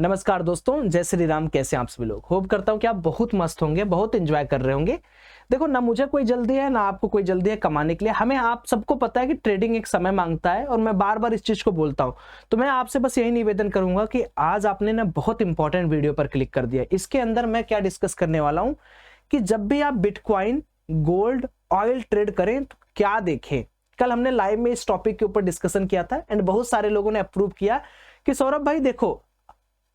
नमस्कार दोस्तों, जय श्री राम। कैसे आप सभी लोग? होप करता हूं कि आप बहुत मस्त होंगे, बहुत एंजॉय कर रहे होंगे। देखो, ना मुझे कोई जल्दी है ना आपको कोई जल्दी है कमाने के लिए। हमें आप सबको पता है कि ट्रेडिंग एक समय मांगता है और मैं बार बार इस चीज को बोलता हूं। तो मैं आपसे बस यही निवेदन करूंगा कि आज आपने ना बहुत इंपॉर्टेंट वीडियो पर क्लिक कर दिया। इसके अंदर मैं क्या डिस्कस करने वाला हूं कि जब भी आप बिटकॉइन, गोल्ड, ऑयल ट्रेड करें तो क्या देखें। कल हमने लाइव में इस टॉपिक के ऊपर डिस्कशन किया था एंड बहुत सारे लोगों ने अप्रूव किया कि सौरभ भाई देखो,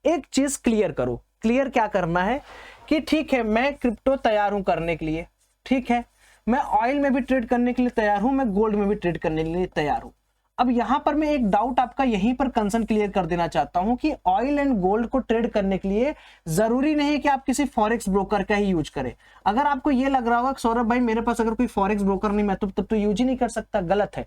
एक चीज क्लियर करो। क्लियर क्या करना है कि ठीक है, मैं क्रिप्टो तैयार हूं करने के लिए, ठीक है, मैं ऑयल में भी ट्रेड करने के लिए तैयार हूं, मैं गोल्ड में भी ट्रेड करने के लिए तैयार हूं। अब यहां पर मैं एक डाउट आपका यहीं पर कंसर्न क्लियर कर देना चाहता हूं कि ऑयल एंड गोल्ड को ट्रेड करने के लिए जरूरी नहीं कि आप किसी फॉरेक्स ब्रोकर का ही यूज करें। अगर आपको यह लग रहा होगा कि सौरभ भाई मेरे पास अगर कोई फॉरेक्स ब्रोकर नहीं, मैं तब तो यूज ही नहीं कर सकता, गलत है।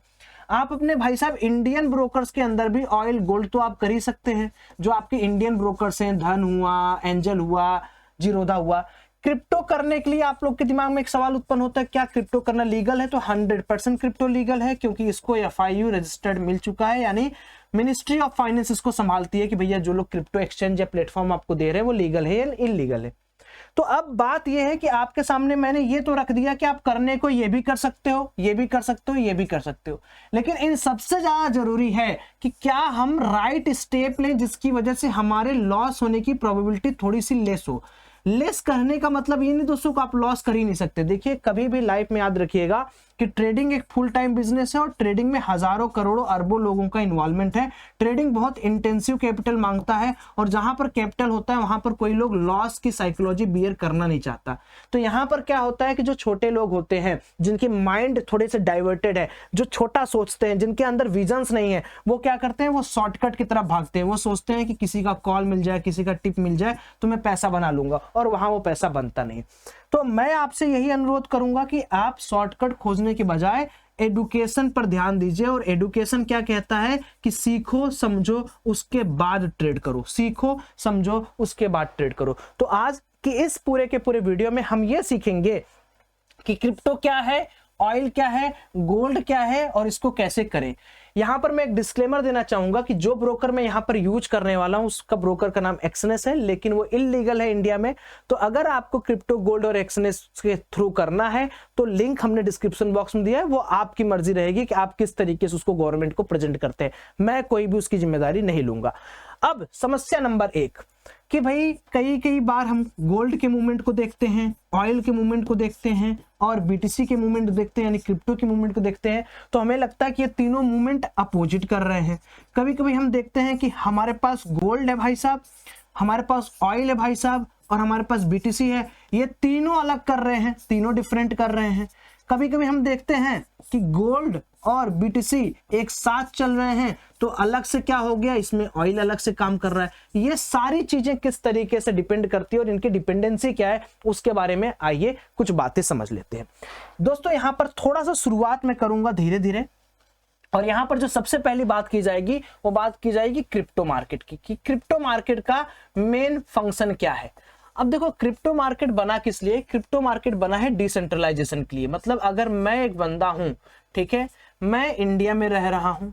आप अपने भाई साहब इंडियन ब्रोकर्स के अंदर भी ऑयल गोल्ड तो आप कर ही सकते हैं। जो आपके इंडियन ब्रोकर्स हैं, धन हुआ, एंजल हुआ, जीरोधा हुआ। क्रिप्टो करने के लिए आप लोग के दिमाग में एक सवाल उत्पन्न होता है, क्या क्रिप्टो करना लीगल है? तो 100% क्रिप्टो लीगल है, क्योंकि इसको FIU रजिस्टर्ड मिल चुका है, यानी मिनिस्ट्री ऑफ फाइनेंस इसको संभालती है कि भैया जो लोग क्रिप्टो एक्सचेंज या प्लेटफॉर्म आपको दे रहे हैं वो लीगल है या इलीगल है। तो अब बात यह है कि आपके सामने मैंने ये तो रख दिया कि आप करने को ये भी कर सकते हो, ये भी कर सकते हो, ये भी कर सकते हो, लेकिन इन सबसे ज्यादा जरूरी है कि क्या हम राइट स्टेप लें जिसकी वजह से हमारे लॉस होने की प्रोबेबिलिटी थोड़ी सी लेस हो। लेस करने का मतलब ये नहीं दोस्तों को आप लॉस कर ही नहीं सकते। देखिए, कभी भी लाइफ में याद रखिएगा कि ट्रेडिंग एक फुल टाइम बिजनेस है और ट्रेडिंग में हजारों करोड़ों अरबों लोगों का इन्वॉल्वमेंट है। ट्रेडिंग बहुत इंटेंसिव कैपिटल मांगता है और जहां पर कैपिटल होता है वहां पर कोई लोग लॉस की साइकोलॉजी बियर करना नहीं चाहता। तो यहां पर क्या होता है कि जो छोटे लोग होते हैं, जिनके माइंड थोड़े से डाइवर्टेड है, जो छोटा सोचते हैं, जिनके अंदर विजन्स नहीं है, वो क्या करते हैं, वो शॉर्टकट की तरफ भागते हैं। वो सोचते हैं कि किसी का कॉल मिल जाए, किसी का टिप मिल जाए तो मैं पैसा बना लूंगा, और वहां वो पैसा बनता नहीं। तो मैं आपसे यही अनुरोध करूंगा कि आप शॉर्टकट खोजने के बजाय एडुकेशन पर ध्यान दीजिए। और एडुकेशन क्या कहता है कि सीखो, समझो, उसके बाद ट्रेड करो। सीखो, समझो, उसके बाद ट्रेड करो। तो आज की इस पूरे के पूरे वीडियो में हम ये सीखेंगे कि क्रिप्टो क्या है, ऑयल क्या है, गोल्ड क्या है और इसको कैसे करें। यहां पर मैं एक डिस्क्लेमर देना चाहूंगा कि जो ब्रोकर मैं यहां पर यूज करने वाला हूं उसका ब्रोकर का नाम एक्सनेस है, लेकिन वो इलीगल है इंडिया में। तो अगर आपको क्रिप्टो, गोल्ड और एक्सनेस के थ्रू करना है तो लिंक हमने डिस्क्रिप्शन बॉक्स में दिया है। वो आपकी मर्जी रहेगी कि आप किस तरीके से उसको गवर्नमेंट को प्रेजेंट करते हैं। मैं कोई भी उसकी जिम्मेदारी नहीं लूंगा। अब समस्या नंबर 1 कि भाई कई बार हम गोल्ड के मूवमेंट को देखते हैं, ऑयल के मूवमेंट को देखते हैं और BTC के मूवमेंट देखते हैं, यानी क्रिप्टो के मूवमेंट को देखते हैं, तो हमें लगता है कि ये तीनों मूवमेंट अपोजिट कर रहे हैं। कभी कभी हम देखते हैं कि हमारे पास गोल्ड है भाई साहब, हमारे पास ऑयल है भाई साहब और हमारे पास BTC है, ये तीनों अलग कर रहे हैं, तीनों डिफरेंट कर रहे हैं। कभी कभी हम देखते हैं कि गोल्ड और BTC एक साथ चल रहे हैं, तो अलग से क्या हो गया, इसमें ऑयल अलग से काम कर रहा है। ये सारी चीजें किस तरीके से डिपेंड करती है और इनकी डिपेंडेंसी क्या है, उसके बारे में आइए कुछ बातें समझ लेते हैं। दोस्तों, यहां पर थोड़ा सा शुरुआत में करूंगा धीरे धीरे, और यहां पर जो सबसे पहली बात की जाएगी वो बात की जाएगी क्रिप्टो मार्केट की, कि क्रिप्टो मार्केट का मेन फंक्शन क्या है। अब देखो, क्रिप्टो मार्केट बना किस लिए? क्रिप्टो मार्केट बना है डिसेंट्रलाइजेशन के लिए। मतलब अगर मैं एक बंदा हूं, ठीक है, मैं इंडिया में रह रहा हूं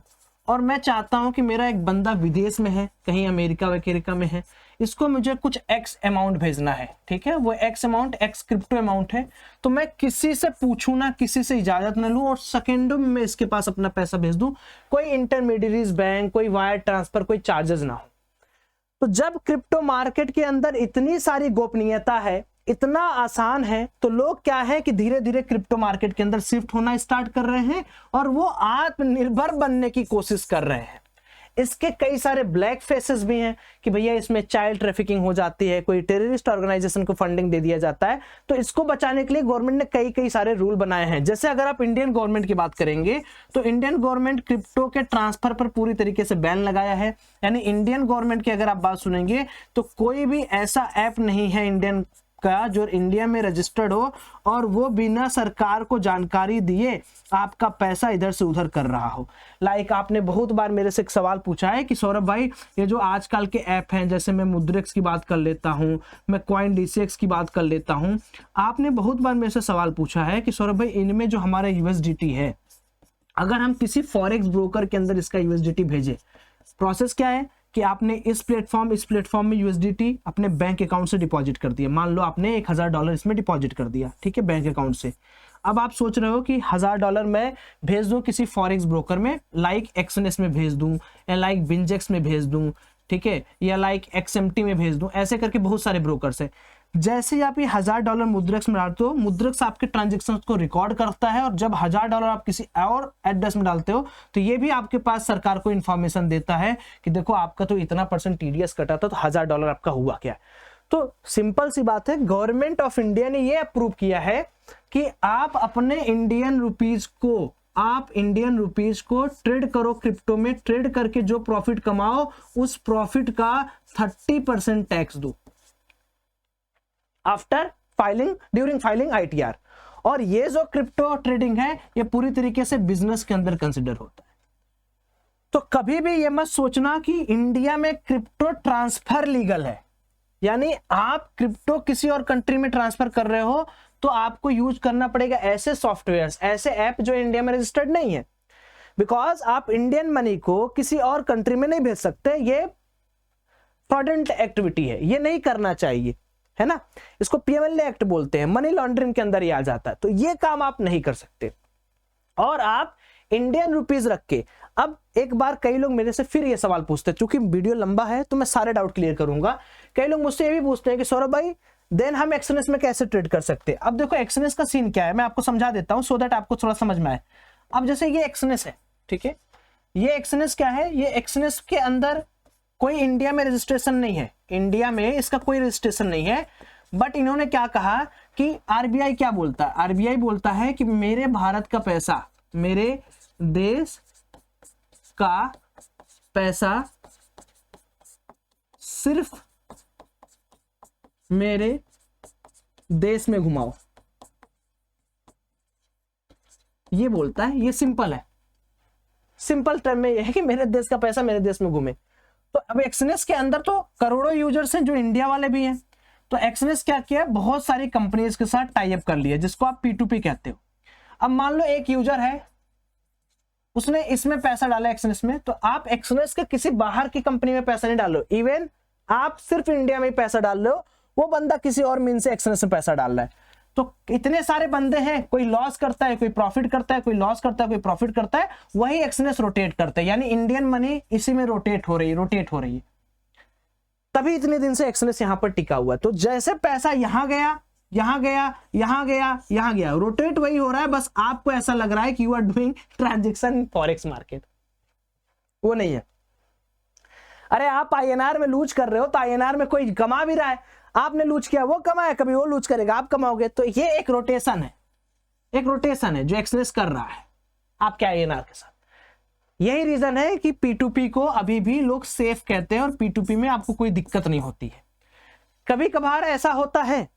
और मैं चाहता हूं कि मेरा एक बंदा विदेश में है, कहीं अमेरिका वगैरह में है, इसको मुझे कुछ X अमाउंट भेजना है, ठीक है, वो X amount X crypto amount है। तो मैं किसी से पूछूं ना, किसी से इजाजत ना लूं और सेकेंडों में मैं इसके पास अपना पैसा भेज दूं, कोई इंटरमीडियरीज बैंक, कोई वायर ट्रांसफर, कोई चार्जेस ना हो। तो जब क्रिप्टो मार्केट के अंदर इतनी सारी गोपनीयता है, इतना आसान है, तो लोग क्या है कि धीरे धीरे क्रिप्टो मार्केट के अंदर शिफ्ट होना स्टार्ट कर रहे हैं और वो आत्मनिर्भर बनने की कोशिश कर रहे हैं। इसके कई सारे ब्लैक फेसेस भी हैं कि भैया इसमें चाइल्ड ट्रैफिकिंग हो जाती है, कोई टेररिस्ट ऑर्गेनाइजेशन को फंडिंग दे दिया जाता है। तो इसको बचाने के लिए गवर्नमेंट ने कई सारे रूल बनाए हैं। जैसे अगर आप इंडियन गवर्नमेंट की बात करेंगे तो इंडियन गवर्नमेंट क्रिप्टो के ट्रांसफर पर पूरी तरीके से बैन लगाया है। यानी इंडियन गवर्नमेंट की अगर आप बात सुनेंगे तो कोई भी ऐसा ऐप नहीं है इंडियन का जो इंडिया में रजिस्टर्ड हो और वो बिना सरकार को जानकारी दिए आपका पैसा इधर से उधर कर रहा हो। लाइक आपने बहुत बार मेरे से एक सवाल पूछा है कि सौरभ भाई, ये जो आजकल के ऐप हैं, जैसे मैं मुद्रेक्स की बात कर लेता हूं, मैं कॉइन DCX की बात कर लेता हूं, आपने बहुत बार मेरे से सवाल पूछा है कि सौरभ भाई, इनमें जो हमारा USDT है, अगर हम किसी फॉरेक्स ब्रोकर के अंदर इसका USDT भेजें, प्रोसेस क्या है कि आपने इस प्लेटफॉर्म में यूएसडीटी अपने बैंक अकाउंट से डिपॉजिट कर दिया। मान लो आपने $1000 इसमें डिपॉजिट कर दिया, ठीक है, बैंक अकाउंट से। अब आप सोच रहे हो कि $1000 मैं भेज दूं किसी फॉरेक्स ब्रोकर में, लाइक एक्सनेस में भेज दूं या लाइक बिंजेक्स में भेज दूं, ठीक है, या लाइक एक्सएमटी में भेज दूं, ऐसे करके बहुत सारे ब्रोकर्स है। जैसे ही आप ये $1000 मुद्रक्स में डालते हो, मुद्रक्स आपके ट्रांजेक्शन को रिकॉर्ड करता है, और जब $1000 आप किसी और एड्रेस में डालते हो तो ये भी आपके पास सरकार को इंफॉर्मेशन देता है कि देखो आपका तो इतना % टीडीएस कटा था, तो $1000 आपका हुआ क्या। तो सिंपल सी बात है, गवर्नमेंट ऑफ इंडिया ने ये अप्रूव किया है कि आप अपने इंडियन रुपीज को ट्रेड करो, क्रिप्टो में ट्रेड करके जो प्रॉफिट कमाओ उस प्रॉफिट का 30% टैक्स दो after filing, during filing ITR। और ये जो क्रिप्टो ट्रेडिंग है ये पूरी तरीके से बिजनेस के अंदर कंसिडर होता है। तो कभी भी ये मत सोचना कि इंडिया में क्रिप्टो ट्रांसफर लीगल है, यानी आप क्रिप्टो किसी और कंट्री में ट्रांसफर कर रहे हो तो आपको यूज करना पड़ेगा ऐसे सॉफ्टवेयर्स, ऐसे ऐप जो इंडिया में रजिस्टर्ड नहीं है, बिकॉज आप इंडियन मनी को किसी और कंट्री में नहीं भेज सकते। ये फ्रॉडेंट एक्टिविटी है, ये नहीं करना चाहिए, है ना। इसको PMLA एक्ट बोलते हैं, मनी लॉन्ड्रिंग के अंदर ही आ जाता है। तो ये काम आप नहीं कर सकते, और आप इंडियन रुपीज रख के। अब एक बार कई लोग मेरे से फिर ये सवाल पूछते हैं, चूंकि वीडियो लंबा है तो मैं सारे डाउट क्लियर करूंगा। कई लोग मुझसे ये भी पूछते हैं कि सौरभ भाई देन हम एक्सनेस में कैसे ट्रेड कर सकते हैं। अब देखो एक्सनेस का सीन क्या है, मैं आपको समझा देता हूं सो दैट आपको थोड़ा समझ में आए। अब जैसे ये एक्सनेस है, ठीक है, ये एक्सनेस क्या है, ये एक्सनेस के अंदर कोई इंडिया में रजिस्ट्रेशन नहीं है, इंडिया में इसका कोई रजिस्ट्रेशन नहीं है। बट इन्होंने क्या कहा कि आरबीआई क्या बोलता है, आरबीआई बोलता है कि मेरे भारत का पैसा, मेरे देश का पैसा सिर्फ मेरे देश में घुमाओ, ये बोलता है। ये सिंपल है, सिंपल टर्म में ये है कि मेरे देश का पैसा मेरे देश में घूमे। तो अब एक्सनेस के अंदर तो करोड़ों यूजर्स हैं जो इंडिया वाले भी हैं। तो एक्सनेस क्या किया, बहुत सारी कंपनीज के साथ टाई अप कर लिया, जिसको आप P2P कहते हो। अब मान लो एक यूजर है, उसने इसमें पैसा डाला एक्सनेस में, तो आप एक्सनेस के किसी बाहर की कंपनी में पैसा नहीं डालो, इवन आप सिर्फ इंडिया में ही पैसा डाल लो, वो बंदा किसी और मीन से एक्सनेस में पैसा डाल रहा है। तो इतने सारे बंदे हैं, कोई लॉस करता है, कोई प्रॉफिट करता है, कोई लॉस करता है, कोई प्रॉफिट करता है, वही एक्सनेस रोटेट करता है, यानी इंडियन मनी इसी में रोटेट हो रही है। तभी इतने दिन से एक्सनेस यहां पर टिका हुआ है। तो जैसे पैसा यहां गया, यहां गया, यहां गया, यहां गया, रोटेट वही हो रहा है, बस आपको ऐसा लग रहा है कि you are doing transaction in forex market, वो नहीं है। अरे आप INR में लूज कर रहे हो तो INR में कोई कमा भी रहा है, आपने लूज किया, वो कमाया, कभी वो लूज करेगा, आप कमाओगे। तो ये एक रोटेशन है, जो एक्सनेस कर रहा है आपके INR के साथ। यही रीजन है कि P2P को अभी भी लोग सेफ कहते हैं, और P2P में आपको कोई दिक्कत नहीं होती है। कभी कभार ऐसा होता है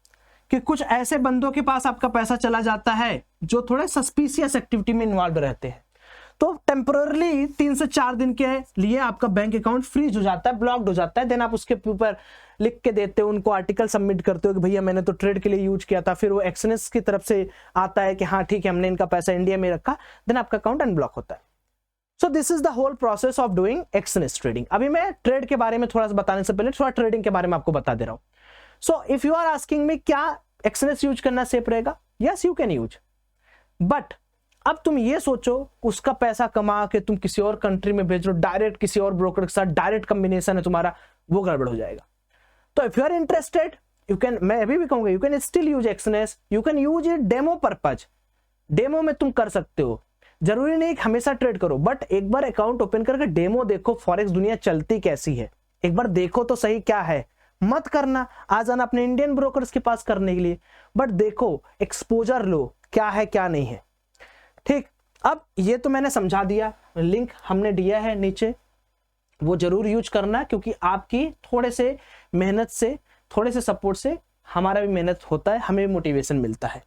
कि कुछ ऐसे बंदों के पास आपका पैसा चला जाता है जो थोड़े सस्पिशियस एक्टिविटी में इन्वॉल्व रहते हैं, तो टेम्पररली 3 से 4 दिन के लिए आपका बैंक अकाउंट फ्रीज हो जाता है, ब्लॉक्ड हो जाता है। देन आप उसके ऊपर लिख के देते हो, उनको आर्टिकल सबमिट करते हो कि भैया मैंने तो ट्रेड के लिए यूज किया था। फिर वो एक्सनेस की तरफ से आता है कि हाँ ठीक है, हमने इनका पैसा इंडिया में रखा, देन आपका अकाउंट अनब्लॉक होता है। So this is the whole process of doing Exness trading. अभी मैं ट्रेड के बारे में थोड़ा सा बताने से पहले थोड़ा ट्रेडिंग के बारे में आपको बता दे रहा हूं। So if you are asking me क्या एक्सनेस यूज करना सेफ रहेगा, yes you can use, but अब तुम ये सोचो उसका पैसा कमा के तुम किसी और कंट्री में भेज रहे हो, डायरेक्ट किसी और ब्रोकर के साथ डायरेक्ट कॉम्बिनेशन है तुम्हारा, वो गड़बड़ हो जाएगा। तो if you are interested you can, मैं अभी भी कहूंगा, you can still use Exness, you can use it demo purpose. Demo में तुम कर सकते हो, जरूरी नहीं कि हमेशा ट्रेड करो, बट एक बार अकाउंट ओपन करके डेमो देखो, फॉरेक्स दुनिया चलती कैसी है, एक बार देखो तो सही क्या है। मत करना आ जाना अपने इंडियन ब्रोकर्स के पास करने के लिए, बट देखो एक्सपोजर लो क्या है क्या नहीं है। ठीक, अब ये तो मैंने समझा दिया, लिंक हमने दिया है नीचे, वो जरूर यूज करना, क्योंकि आपकी थोड़े से मेहनत से, थोड़े से सपोर्ट से हमारा भी मेहनत होता है, हमें भी मोटिवेशन मिलता है।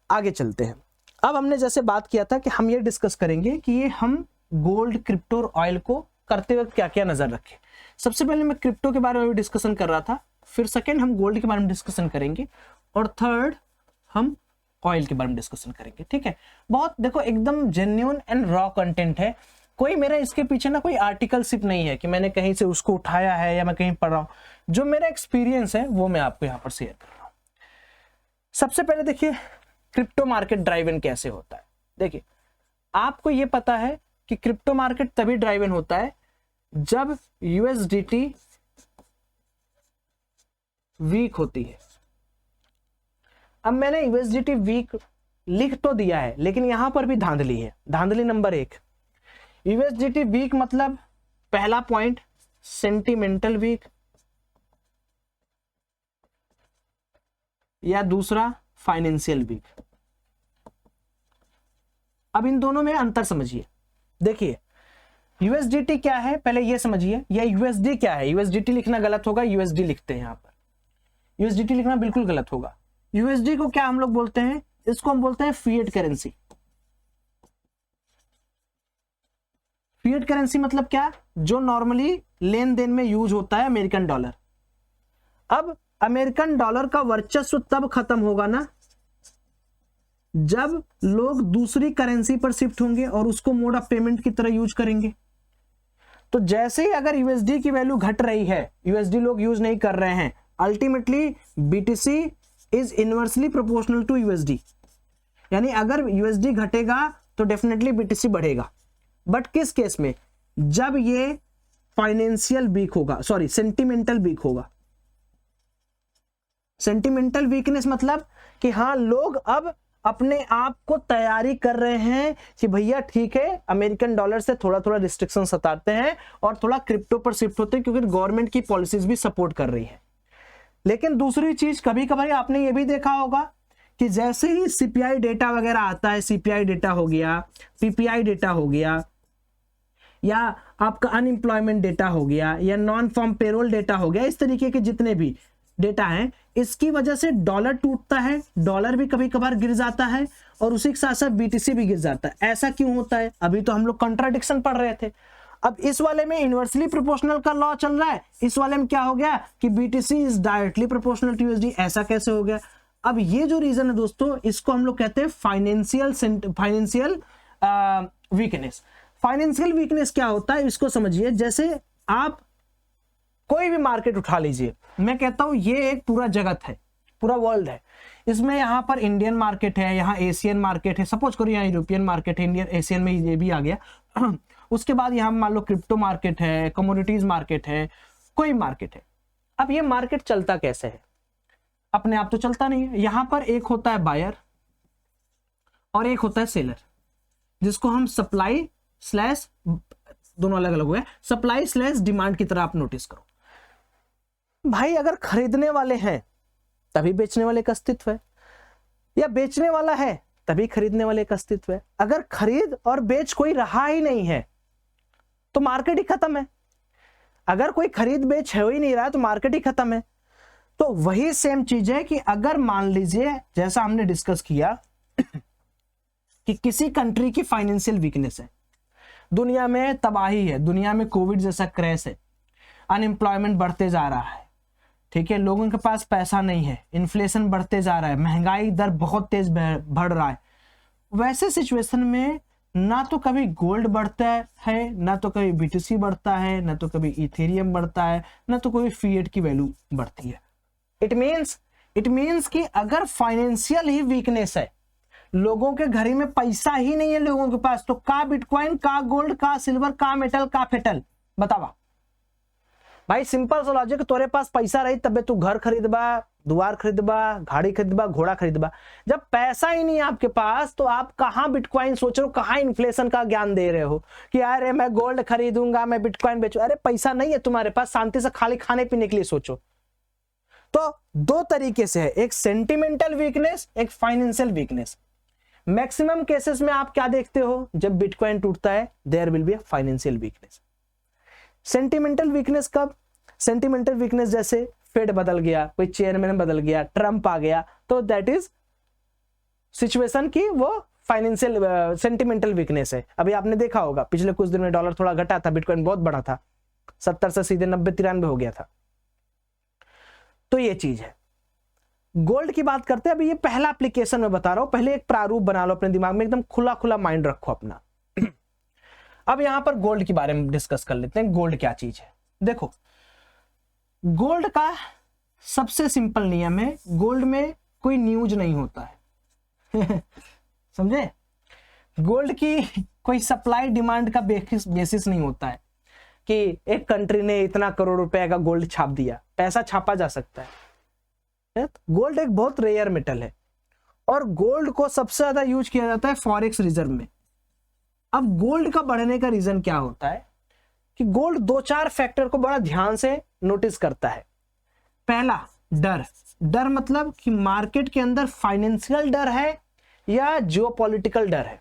आगे चलते हैं। अब हमने जैसे बात किया था कि हम ये डिस्कस करेंगे कि ये हम गोल्ड, क्रिप्टो और ऑयल को करते वक्त क्या क्या नजर रखें। सबसे पहले मैं क्रिप्टो के बारे में भी डिस्कशन कर रहा था, फिर सेकंड हम गोल्ड के बारे में डिस्कशन करेंगे, और थर्ड हम ऑयल के बारे में डिस्कसन करेंगे। ठीक है, बहुत देखो एकदम जेन्युइन एंड रॉ कंटेंट है, कोई मेरा इसके पीछे ना कोई आर्टिकलशिप नहीं है कि मैंने कहीं से उसको उठाया है या मैं कहीं पढ़ रहा हूं। जो मेरा एक्सपीरियंस है वो मैं आपको यहां पर शेयर कर रहा हूं। सबसे पहले देखिए क्रिप्टो मार्केट ड्राइव इन कैसे होता है। देखिए आपको ये पता है कि क्रिप्टो मार्केट तभी ड्राइव इन होता है जब यूएसडीटी वीक होती है। अब मैंने यूएसडीटी वीक लिख तो दिया है, लेकिन यहां पर भी धांधली है। धांधली नंबर 1, यूएसडीटी वीक मतलब पहला पॉइंट सेंटिमेंटल वीक, या दूसरा फाइनेंशियल वीक। अब इन दोनों में अंतर समझिए। देखिए यूएसडीटी क्या है पहले ये समझिए, या यूएसडी क्या है। यूएसडीटी लिखना गलत होगा, यूएसडी लिखते हैं यहां पर। यूएसडीटी लिखना बिल्कुल गलत होगा। यूएसडी को क्या हम लोग बोलते हैं, इसको हम बोलते हैं फिएट करेंसी। फिएट करेंसी मतलब क्या, जो नॉर्मली लेन देन में यूज होता है अमेरिकन डॉलर। अब अमेरिकन डॉलर का वर्चस्व तब खत्म होगा ना जब लोग दूसरी करेंसी पर शिफ्ट होंगे और उसको मोड ऑफ पेमेंट की तरह यूज करेंगे। तो जैसे ही अगर यूएसडी की वैल्यू घट रही है, यूएसडी लोग यूज नहीं कर रहे हैं, ultimately BTC is inversely proportional to USD. यानी अगर यूएसडी घटेगा तो डेफिनेटली बीटीसी बढ़ेगा। बट किस केस में, जब ये फाइनेंशियल वीक होगा, सॉरी सेंटिमेंटल वीक होगा। सेंटिमेंटल वीकनेस मतलब कि हाँ लोग अब अपने आप को तैयारी कर रहे हैं कि भैया ठीक है अमेरिकन डॉलर से थोड़ा थोड़ा रिस्ट्रिक्शन सताते हैं और थोड़ा क्रिप्टो पर शिफ्ट होते हैं, क्योंकि गवर्नमेंट की पॉलिसीज भी सपोर्ट कर रही है। लेकिन दूसरी चीज कभी कभार आपने ये भी देखा होगा कि जैसे ही सीपीआई डेटा वगैरह आता है, सीपीआई डेटा हो गया, पीपीआई डेटा हो गया, या आपका अनएम्प्लॉयमेंट डेटा हो गया, या नॉन फॉर्म पेरोल डेटा हो गया, इस तरीके के जितने भी डेटा हैं, इसकी वजह से डॉलर टूटता है, डॉलर भी कभी कभार गिर जाता है और उसी के साथ साथ बीटीसी भी गिर जाता है। ऐसा क्यों होता है, अभी तो हम लोग कॉन्ट्राडिक्शन पढ़ रहे थे। अब इस वाले में इनवर्सली प्रोपोर्शनल का लॉ चल रहा है, इस वाले में क्या हो गया कि BTC is directly proportional to USD. ऐसा कैसे हो गया। अब ये जो रीजन है दोस्तों, इसको हम लोग कहते हैं फाइनेंशियल वीकनेस। फाइनेंशियल वीकनेस क्या होता है इसको समझिए। जैसे आप कोई भी मार्केट उठा लीजिए, मैं कहता हूं ये एक पूरा जगत है, पूरा वर्ल्ड है। इसमें यहां पर इंडियन मार्केट है, यहाँ एशियन मार्केट है, सपोज करो यहाँ यूरोपियन मार्केट है, इंडियन एशियन में ये भी आ गया। उसके बाद यहाँ मान लो क्रिप्टो मार्केट है, कमोडिटीज मार्केट है, कोई मार्केट है। अब ये मार्केट चलता कैसे है, अपने आप तो चलता नहीं है। यहां पर एक होता है बायर और एक होता है सेलर, जिसको हम सप्लाई स्लैश, दोनों अलग अलग हुए, सप्लाई स्लैश डिमांड की तरह आप नोटिस करो। भाई अगर खरीदने वाले हैं तभी बेचने वाले का अस्तित्व है, या बेचने वाला है तभी खरीदने वाले का अस्तित्व है। अगर खरीद और बेच कोई रहा ही नहीं है तो मार्केट ही खत्म है। अगर कोई खरीद बेच हो ही नहीं रहा तो मार्केट ही खत्म है। तो वही सेम चीज है कि अगर मान लीजिए जैसा हमने डिस्कस किया कि किसी कंट्री की फाइनेंशियल वीकनेस है, दुनिया में तबाही है, दुनिया में कोविड जैसा क्रैश है, अनएम्प्लॉयमेंट बढ़ते जा रहा है, ठीक है, लोगों के पास पैसा नहीं है, इन्फ्लेशन बढ़ते जा रहा है, महंगाई दर बहुत तेज बढ़ रहा है। वैसे सिचुएशन में ना तो कभी गोल्ड बढ़ता है, ना तो कभी बीटीसी बढ़ता है, ना तो कभी इथेरियम बढ़ता है, ना तो कोई फिएट की वैल्यू बढ़ती है। इट मीन्स कि अगर फाइनेंशियल ही वीकनेस है, लोगों के घर में पैसा ही नहीं है लोगों के पास, तो का बिटकॉइन, का गोल्ड, का सिल्वर, का मेटल, का फेटल, बतावा भाई। सिंपल सा लॉजिक, तोरे पास पैसा रही तबे तू घर खरीदबा, दुआर खरीदबा, गाड़ी खरीदबा, घोड़ा खरीदबा। जब पैसा ही नहीं है आपके पास तो आप कहां बिटकॉइन सोच रहे हो, कहां इन्फ्लेशन का ज्ञान दे रहे हो कि अरे मैं गोल्ड खरीदूंगा, मैं बिटकॉइन बेचू। अरे पैसा नहीं है तुम्हारे पास, शांति से खाली खाने पीने के लिए सोचो। तो दो तरीके से है, एक सेंटिमेंटल वीकनेस, एक फाइनेंशियल वीकनेस। मैक्सिमम केसेस में आप क्या देखते हो, जब बिटकॉइन टूटता है there will be a financial weakness. Sentimental weakness कब, सेंटिमेंटल वीकनेस जैसे फेड बदल गया, कोई चेयरमैन बदल गया, ट्रंप आ गया, तो दैट इज सिचुएशन की वो फाइनेंशियल सेंटिमेंटल वीकनेस है। अभी आपने देखा होगा पिछले कुछ दिन में डॉलर थोड़ा घटा था, बिटकॉइन बहुत बढ़ा था, 70 से सीधे 90-93 हो गया था। तो ये चीज है। गोल्ड की बात करते हैं। अभी ये पहला एप्लीकेशन मैं बता रहा हूं, पहले एक प्रारूप बना लो अपने दिमाग में, एकदम खुला खुला माइंड रखो अपना। अब यहां पर गोल्ड के बारे में डिस्कस कर लेते हैं। गोल्ड क्या चीज है? देखो, गोल्ड का सबसे सिंपल नियम है, गोल्ड में कोई न्यूज नहीं होता है समझे? गोल्ड की कोई सप्लाई डिमांड का बेसिस नहीं होता है कि एक कंट्री ने इतना करोड़ रुपए का गोल्ड छाप दिया। पैसा छापा जा सकता है। गोल्ड एक बहुत रेयर मेटल है और गोल्ड को सबसे ज्यादा यूज किया जाता है फॉरेक्स रिजर्व में। अब गोल्ड का बढ़ने का रीजन क्या होता है कि गोल्ड 2-4 फैक्टर को बड़ा ध्यान से नोटिस करता है। पहला, डर मतलब कि मार्केट के अंदर फाइनेंशियल डर है या जियोपॉलिटिकल डर है।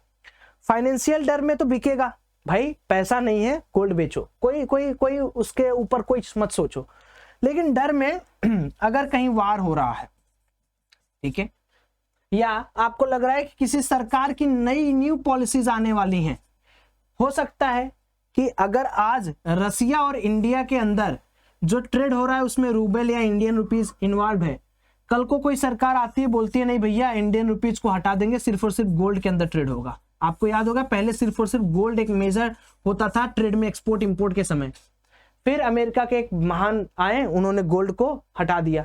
फाइनेंशियल डर में तो बिकेगा भाई, पैसा नहीं है गोल्ड बेचो, कोई उसके ऊपर कोई मत सोचो। लेकिन डर में अगर कहीं वार हो रहा है, ठीक है, या आपको लग रहा है कि किसी सरकार की नई न्यू पॉलिसीज आने वाली हैं, हो सकता है कि अगर आज रसिया और इंडिया के अंदर जो ट्रेड हो रहा है उसमें रूबल या इंडियन रुपीज इन्वॉल्व है, कल को कोई सरकार आती है बोलती है नहीं भैया इंडियन रुपीज को हटा देंगे, सिर्फ और सिर्फ गोल्ड के अंदर ट्रेड होगा। आपको याद होगा पहले सिर्फ और सिर्फ गोल्ड एक मेजर होता था ट्रेड में, एक्सपोर्ट इंपोर्ट के समय। फिर अमेरिका के एक महान आए, उन्होंने गोल्ड को हटा दिया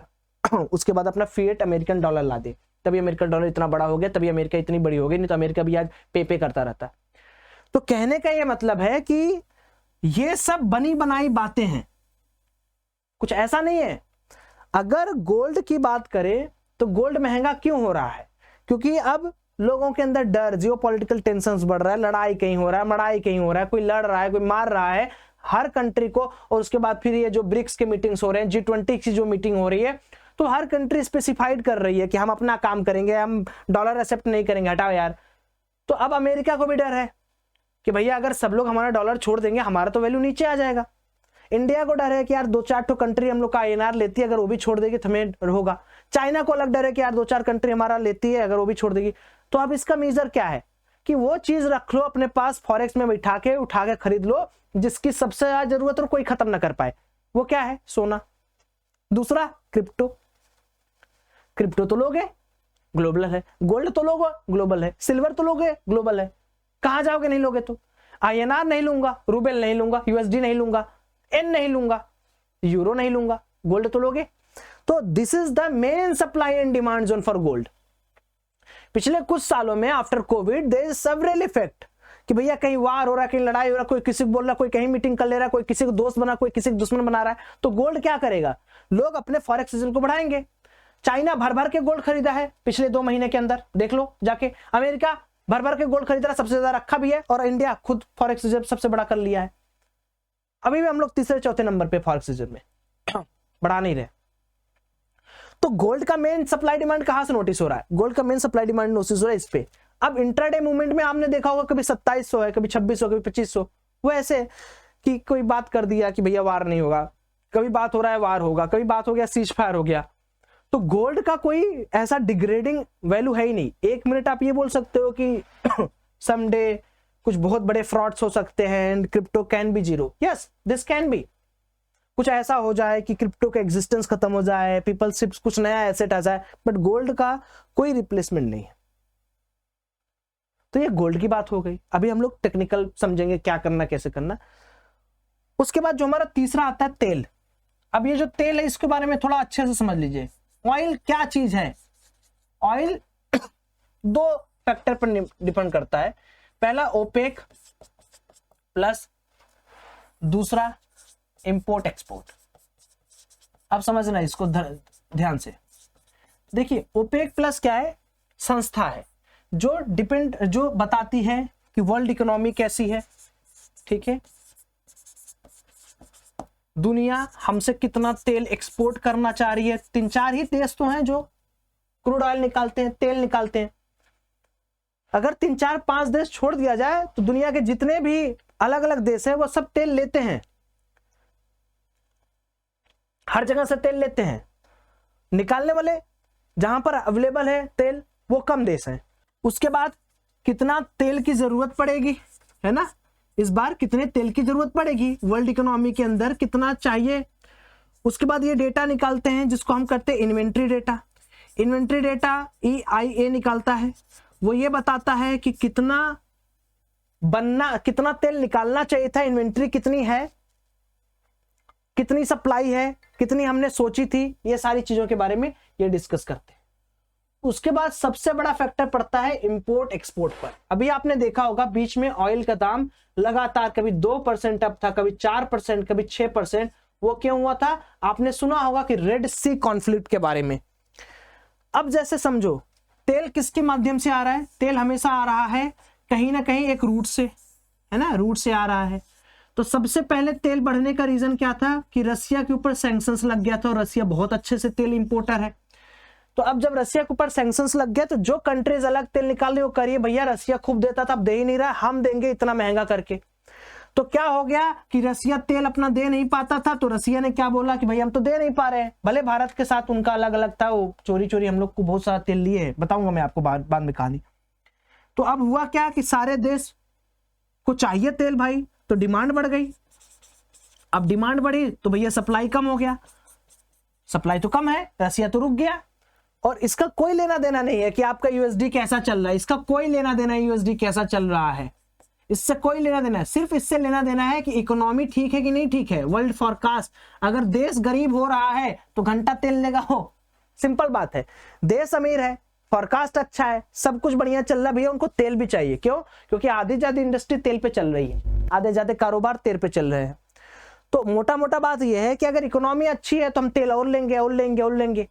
उसके बाद अपना फिएट अमेरिकन डॉलर ला दे, तभी अमेरिकन डॉलर इतना बड़ा हो गया, तभी अमेरिका इतनी बड़ी हो गई, नहीं तो अमेरिका भी आज पे करता रहता। तो कहने का ये मतलब है कि ये सब बनी बनाई बातें हैं, कुछ ऐसा नहीं है। अगर गोल्ड की बात करें तो गोल्ड महंगा क्यों हो रहा है? क्योंकि अब लोगों के अंदर डर, जियोपॉलिटिकल टेंशंस बढ़ रहा है, लड़ाई कहीं हो रहा है, मड़ाई कहीं हो रहा है, कोई लड़ रहा है, कोई मार रहा है हर कंट्री को। और उसके बाद फिर ये जो ब्रिक्स के मीटिंग्स हो रहे हैं, G20 की जो मीटिंग हो रही है, तो हर कंट्री स्पेसिफाइड कर रही है कि हम अपना काम करेंगे, हम डॉलर एक्सेप्ट नहीं करेंगे, हटाओ यार। तो अब अमेरिका को भी डर है कि भैया अगर सब लोग हमारा डॉलर छोड़ देंगे हमारा तो वैल्यू नीचे आ जाएगा। इंडिया को डर है कि यार 2-4 तो कंट्री हम लोग का INR लेती है, अगर वो भी छोड़ देगी तो हमें होगा। चाइना को अलग डर है कि यार 2-4 कंट्री हमारा लेती है, अगर वो भी छोड़ देगी। तो अब इसका मेजर क्या है कि वो चीज रख लो अपने पास, फॉरेक्स में बैठा के उठा के खरीद लो जिसकी सबसे ज्यादा जरूरत और कोई खत्म ना कर पाए। वो क्या है? सोना। दूसरा, क्रिप्टो। क्रिप्टो तो लोगे, ग्लोबल है। गोल्ड तो लोगे, ग्लोबल है। सिल्वर तो लोगे, ग्लोबल है। कहां जाओगे नहीं लोगे तो? INR नहीं लूंगा, रूबल नहीं लूंगा, USD नहीं लूंगा, एन नहीं लूंगा, यूरो नहीं लूंगा, गोल्ड तो लोगे। तो this is the main supply and demand zone for gold. पिछले कुछ सालों में after Covid there is several effect कि भैया कहीं वार हो रहा है, कहीं लड़ाई हो रहा है, कोई किसी को बोल रहा है, कोई कहीं मीटिंग कर ले रहा है, कोई किसी को दोस्त बना, कोई किसी को दुश्मन बना रहा है। तो गोल्ड क्या करेगा? लोग अपने फॉरेक्स रिजर्व को बढ़ाएंगे। चाइना भर भर के गोल्ड खरीदा है पिछले 2 महीने के अंदर, देख लो जाके। अमेरिका भर भर के गोल्ड खरीद रहा, सबसे ज्यादा रखा भी है, और इंडिया खुद फॉरेक्स रिजर्व सबसे बड़ा कर लिया है। अभी भी हम लोग 3-4 नंबर पे फॉरेक्स रिजर्व में, बढ़ा नहीं रहे। तो गोल्ड का मेन सप्लाई डिमांड कहां से नोटिस हो रहा है? गोल्ड का मेन सप्लाई डिमांड नोटिस हो रहा है इस पे। अब इंट्राडे मूवमेंट में आपने देखा होगा कभी 2700 है, कभी 2600, कभी 2500। वो ऐसे कि कोई बात कर दिया कि भैया वार नहीं होगा, कभी बात हो रहा है वार होगा, कभी बात हो गया सीज फायर हो गया। तो गोल्ड का कोई ऐसा डिग्रेडिंग वैल्यू है ही नहीं। 1 मिनट आप ये बोल सकते हो कि समडे कुछ बहुत बड़े फ्रॉड्स हो सकते हैं and crypto can be zero. Yes, this can be. कुछ ऐसा हो जाए कि क्रिप्टो का एग्जिस्टेंस खत्म हो जाए, पीपल शिप्स कुछ नया एसेट आ जाए, बट गोल्ड का कोई रिप्लेसमेंट नहीं है। तो ये गोल्ड की बात हो गई। अभी हम लोग टेक्निकल समझेंगे क्या करना, कैसे करना। उसके बाद जो हमारा तीसरा आता है तेल। अब ये जो तेल है इसके बारे में थोड़ा अच्छे से समझ लीजिए। ऑयल क्या चीज है? ऑयल 2 फैक्टर पर डिपेंड करता है। पहला ओपेक प्लस, दूसरा इंपोर्ट एक्सपोर्ट। अब समझना इसको ध्यान से। देखिए ओपेक प्लस क्या है? संस्था है जो बताती है कि वर्ल्ड इकोनॉमी कैसी है, ठीक है, दुनिया हमसे कितना तेल एक्सपोर्ट करना चाह रही है। 3-4 ही देश तो हैं जो क्रूड ऑयल निकालते हैं, तेल निकालते हैं। अगर 3-4-5 देश छोड़ दिया जाए तो दुनिया के जितने भी अलग अलग देश हैं वो सब तेल लेते हैं, हर जगह से तेल लेते हैं। निकालने वाले जहां पर अवेलेबल है तेल वो कम देश हैं। उसके बाद कितना तेल की जरूरत पड़ेगी, है ना, इस बार कितने तेल की जरूरत पड़ेगी वर्ल्ड इकोनॉमी के अंदर, कितना चाहिए। उसके बाद ये डेटा निकालते हैं जिसको हम कहते हैं inventory data. Inventory data EIA निकालता है। वो ये बताता है कि कितना बनना, कितना तेल निकालना चाहिए था, इन्वेंट्री कितनी है, कितनी सप्लाई है, कितनी हमने सोची थी, ये सारी चीजों के बारे में ये डिस्कस करते हैं। उसके बाद सबसे बड़ा फैक्टर पड़ता है इंपोर्ट एक्सपोर्ट पर। अभी आपने देखा होगा बीच में ऑयल का दाम लगातार कभी 2% अप था, कभी 4%, कभी 6%। वो क्यों हुआ था? आपने सुना होगा कि रेड सी कॉन्फ्लिक्ट के बारे में। अब जैसे समझो तेल किसके माध्यम से आ रहा है? तेल हमेशा आ रहा है कहीं ना कहीं एक रूट से, है ना, रूट से आ रहा है। तो सबसे पहले तेल बढ़ने का रीजन क्या था कि रसिया के ऊपर सैंक्शंस लग गया था, और रसिया बहुत अच्छे से तेल इंपोर्टर है। तो अब जब रसिया के ऊपर सैंक्शंस लग गया तो जो कंट्रीज अलग तेल निकाल रही, वो करिए भैया रसिया खूब देता था, अब दे ही नहीं रहा, हम देंगे इतना महंगा करके। तो क्या हो गया कि रसिया तेल अपना दे नहीं पाता था, तो रसिया ने क्या बोला कि भैया हम तो दे नहीं पा रहे हैं। भले भारत के साथ उनका अलग अलग था, वो चोरी चोरी हम लोग को बहुत सारा तेल लिए है, बताऊंगा मैं आपको बाद में कहानी। तो अब हुआ क्या कि सारे देश को चाहिए तेल भाई, तो डिमांड बढ़ गई। अब डिमांड बढ़ी तो भैया सप्लाई कम हो गया, सप्लाई तो कम है, रसिया तो रुक गया। और इसका कोई लेना देना नहीं है कि आपका यूएसडी कैसा चल रहा है, इसका कोई लेना देना है यूएसडी कैसा चल रहा है, इससे कोई लेना देना है। सिर्फ इससे लेना देना है कि इकोनॉमी ठीक है कि नहीं ठीक है, वर्ल्ड फोरकास्ट। अगर देश गरीब हो रहा है तो घंटा तेल लेगा हो, सिंपल बात है। देश अमीर है, फोरकास्ट अच्छा है, सब कुछ बढ़िया चल रहा है, भैया उनको तेल भी चाहिए। क्यों? क्योंकि आधी ज्यादा इंडस्ट्री तेल पे चल रही है, आधे ज्यादा कारोबार तेल पे चल रहे हैं। तो मोटा मोटा बात यह है कि अगर इकोनॉमी अच्छी है तो हम तेल और लेंगे और लेंगे और लेंगे।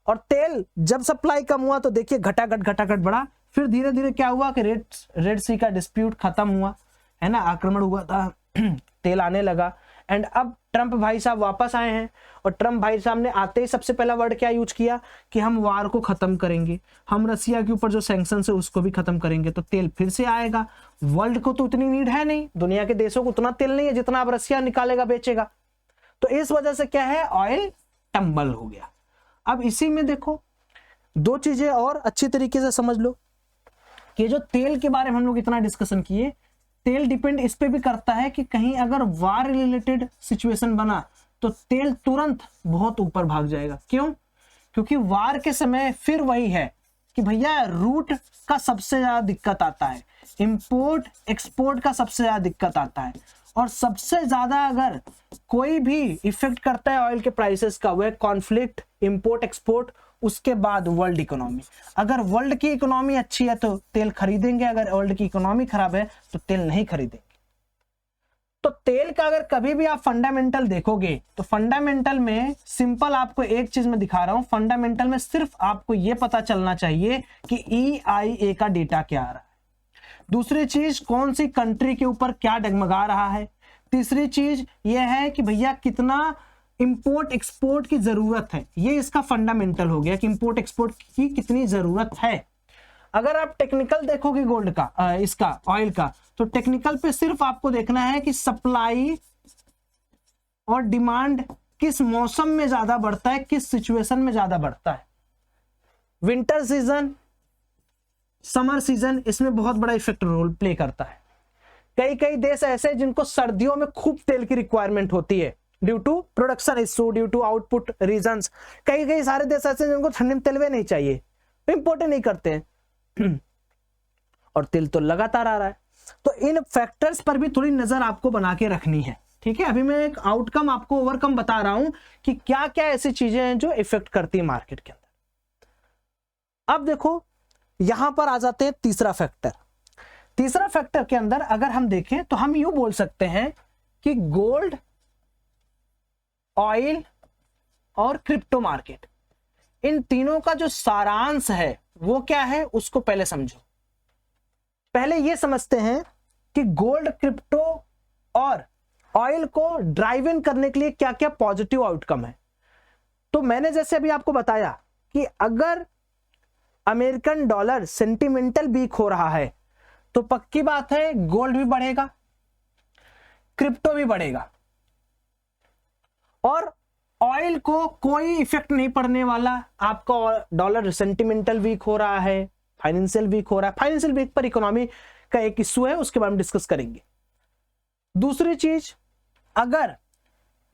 और तेल जब सप्लाई कम हुआ तो देखिए घटाघट बढ़ा। फिर धीरे धीरे क्या हुआ कि रेड सी का डिस्प्यूट खत्म हुआ, है ना, आक्रमण हुआ था, तेल आने लगा। एंड अब ट्रंप भाई साहब वापस आए हैं, और ट्रंप भाई साहब ने आते ही सबसे पहला वर्ड क्या यूज किया कि हम वार को खत्म करेंगे, हम रसिया के ऊपर जो सैंक्शंस है उसको भी खत्म करेंगे, तो तेल फिर से आएगा। वर्ल्ड को तो उतनी नीड है नहीं, दुनिया के देशों को उतना तेल नहीं है जितना अब रसिया निकालेगा बेचेगा। तो इस वजह से क्या है, ऑयल टंबल हो गया। अब इसी में देखो दो चीजें और अच्छी तरीके से समझ लो कि जो तेल के बारे में हम लोग इतना डिस्कशन किए, तेल डिपेंड इस पे भी करता है कि कहीं अगर वार रिलेटेड सिचुएशन बना तो तेल तुरंत बहुत ऊपर भाग जाएगा। क्यों? क्योंकि वार के समय फिर वही है कि भैया रूट का सबसे ज्यादा दिक्कत आता है, इंपोर्ट एक्सपोर्ट का सबसे ज्यादा दिक्कत आता है, और सबसे ज्यादा अगर कोई भी इफेक्ट करता है ऑयल के प्राइसेस का, वह कॉन्फ्लिक्ट, इंपोर्ट एक्सपोर्ट, उसके बाद वर्ल्ड इकोनॉमी। अगर वर्ल्ड की इकोनॉमी अच्छी है तो तेल खरीदेंगे, अगर वर्ल्ड की इकोनॉमी खराब है तो तेल नहीं खरीदेंगे। तो तेल का अगर कभी भी आप फंडामेंटल देखोगे तो फंडामेंटल में सिंपल आपको एक चीज में दिखा रहा हूं, फंडामेंटल में सिर्फ आपको यह पता चलना चाहिए कि EIA का डेटा क्या आ रहा है, दूसरी चीज कौन सी कंट्री के ऊपर क्या डगमगा रहा है, तीसरी चीज यह है कि भैया कितना इंपोर्ट एक्सपोर्ट की जरूरत है। ये इसका फंडामेंटल हो गया कि इंपोर्ट एक्सपोर्ट की कितनी जरूरत है। अगर आप टेक्निकल देखोगे गोल्ड का, इसका ऑयल का, तो टेक्निकल पे सिर्फ आपको देखना है कि सप्लाई और डिमांड किस मौसम में ज्यादा बढ़ता है, किस सिचुएशन में ज्यादा बढ़ता है। विंटर सीजन, समर सीजन, इसमें बहुत बड़ा इफेक्ट रोल प्ले करता है। कई कई देश ऐसे हैं जिनको सर्दियों में खूब तेल की रिक्वायरमेंट होती है due to production issue, due to output reasons. कई कई सारे देश ऐसे हैं जिनको ठंडी में तेल भी नहीं चाहिए, इंपोर्ट नहीं करते हैं और तेल तो लगातार आ रहा है। तो इन फैक्टर्स पर भी थोड़ी नजर आपको बना के रखनी है, ठीक है। अभी मैं एक आउटकम आपको ओवरकम बता रहा हूं कि क्या क्या ऐसी चीजें हैं जो इफेक्ट करती है मार्केट के अंदर। अब देखो यहां पर आ जाते हैं तीसरा फैक्टर। तीसरा फैक्टर के अंदर अगर हम देखें तो हम यूं बोल सकते हैं कि गोल्ड, ऑयल और क्रिप्टो मार्केट, इन तीनों का जो सारांश है वो क्या है उसको पहले समझो। पहले ये समझते हैं कि गोल्ड, क्रिप्टो और ऑयल को ड्राइव इन करने के लिए क्या क्या पॉजिटिव आउटकम है। तो मैंने जैसे अभी आपको बताया कि अगर अमेरिकन डॉलर सेंटिमेंटल वीक हो रहा है तो पक्की बात है गोल्ड भी बढ़ेगा, क्रिप्टो भी बढ़ेगा, और ऑयल को कोई इफेक्ट नहीं पड़ने वाला। आपका डॉलर सेंटिमेंटल वीक हो रहा है, फाइनेंशियल वीक हो रहा है, फाइनेंशियल वीक पर इकोनॉमी का एक इश्यू है, उसके बारे में डिस्कस करेंगे। दूसरी चीज, अगर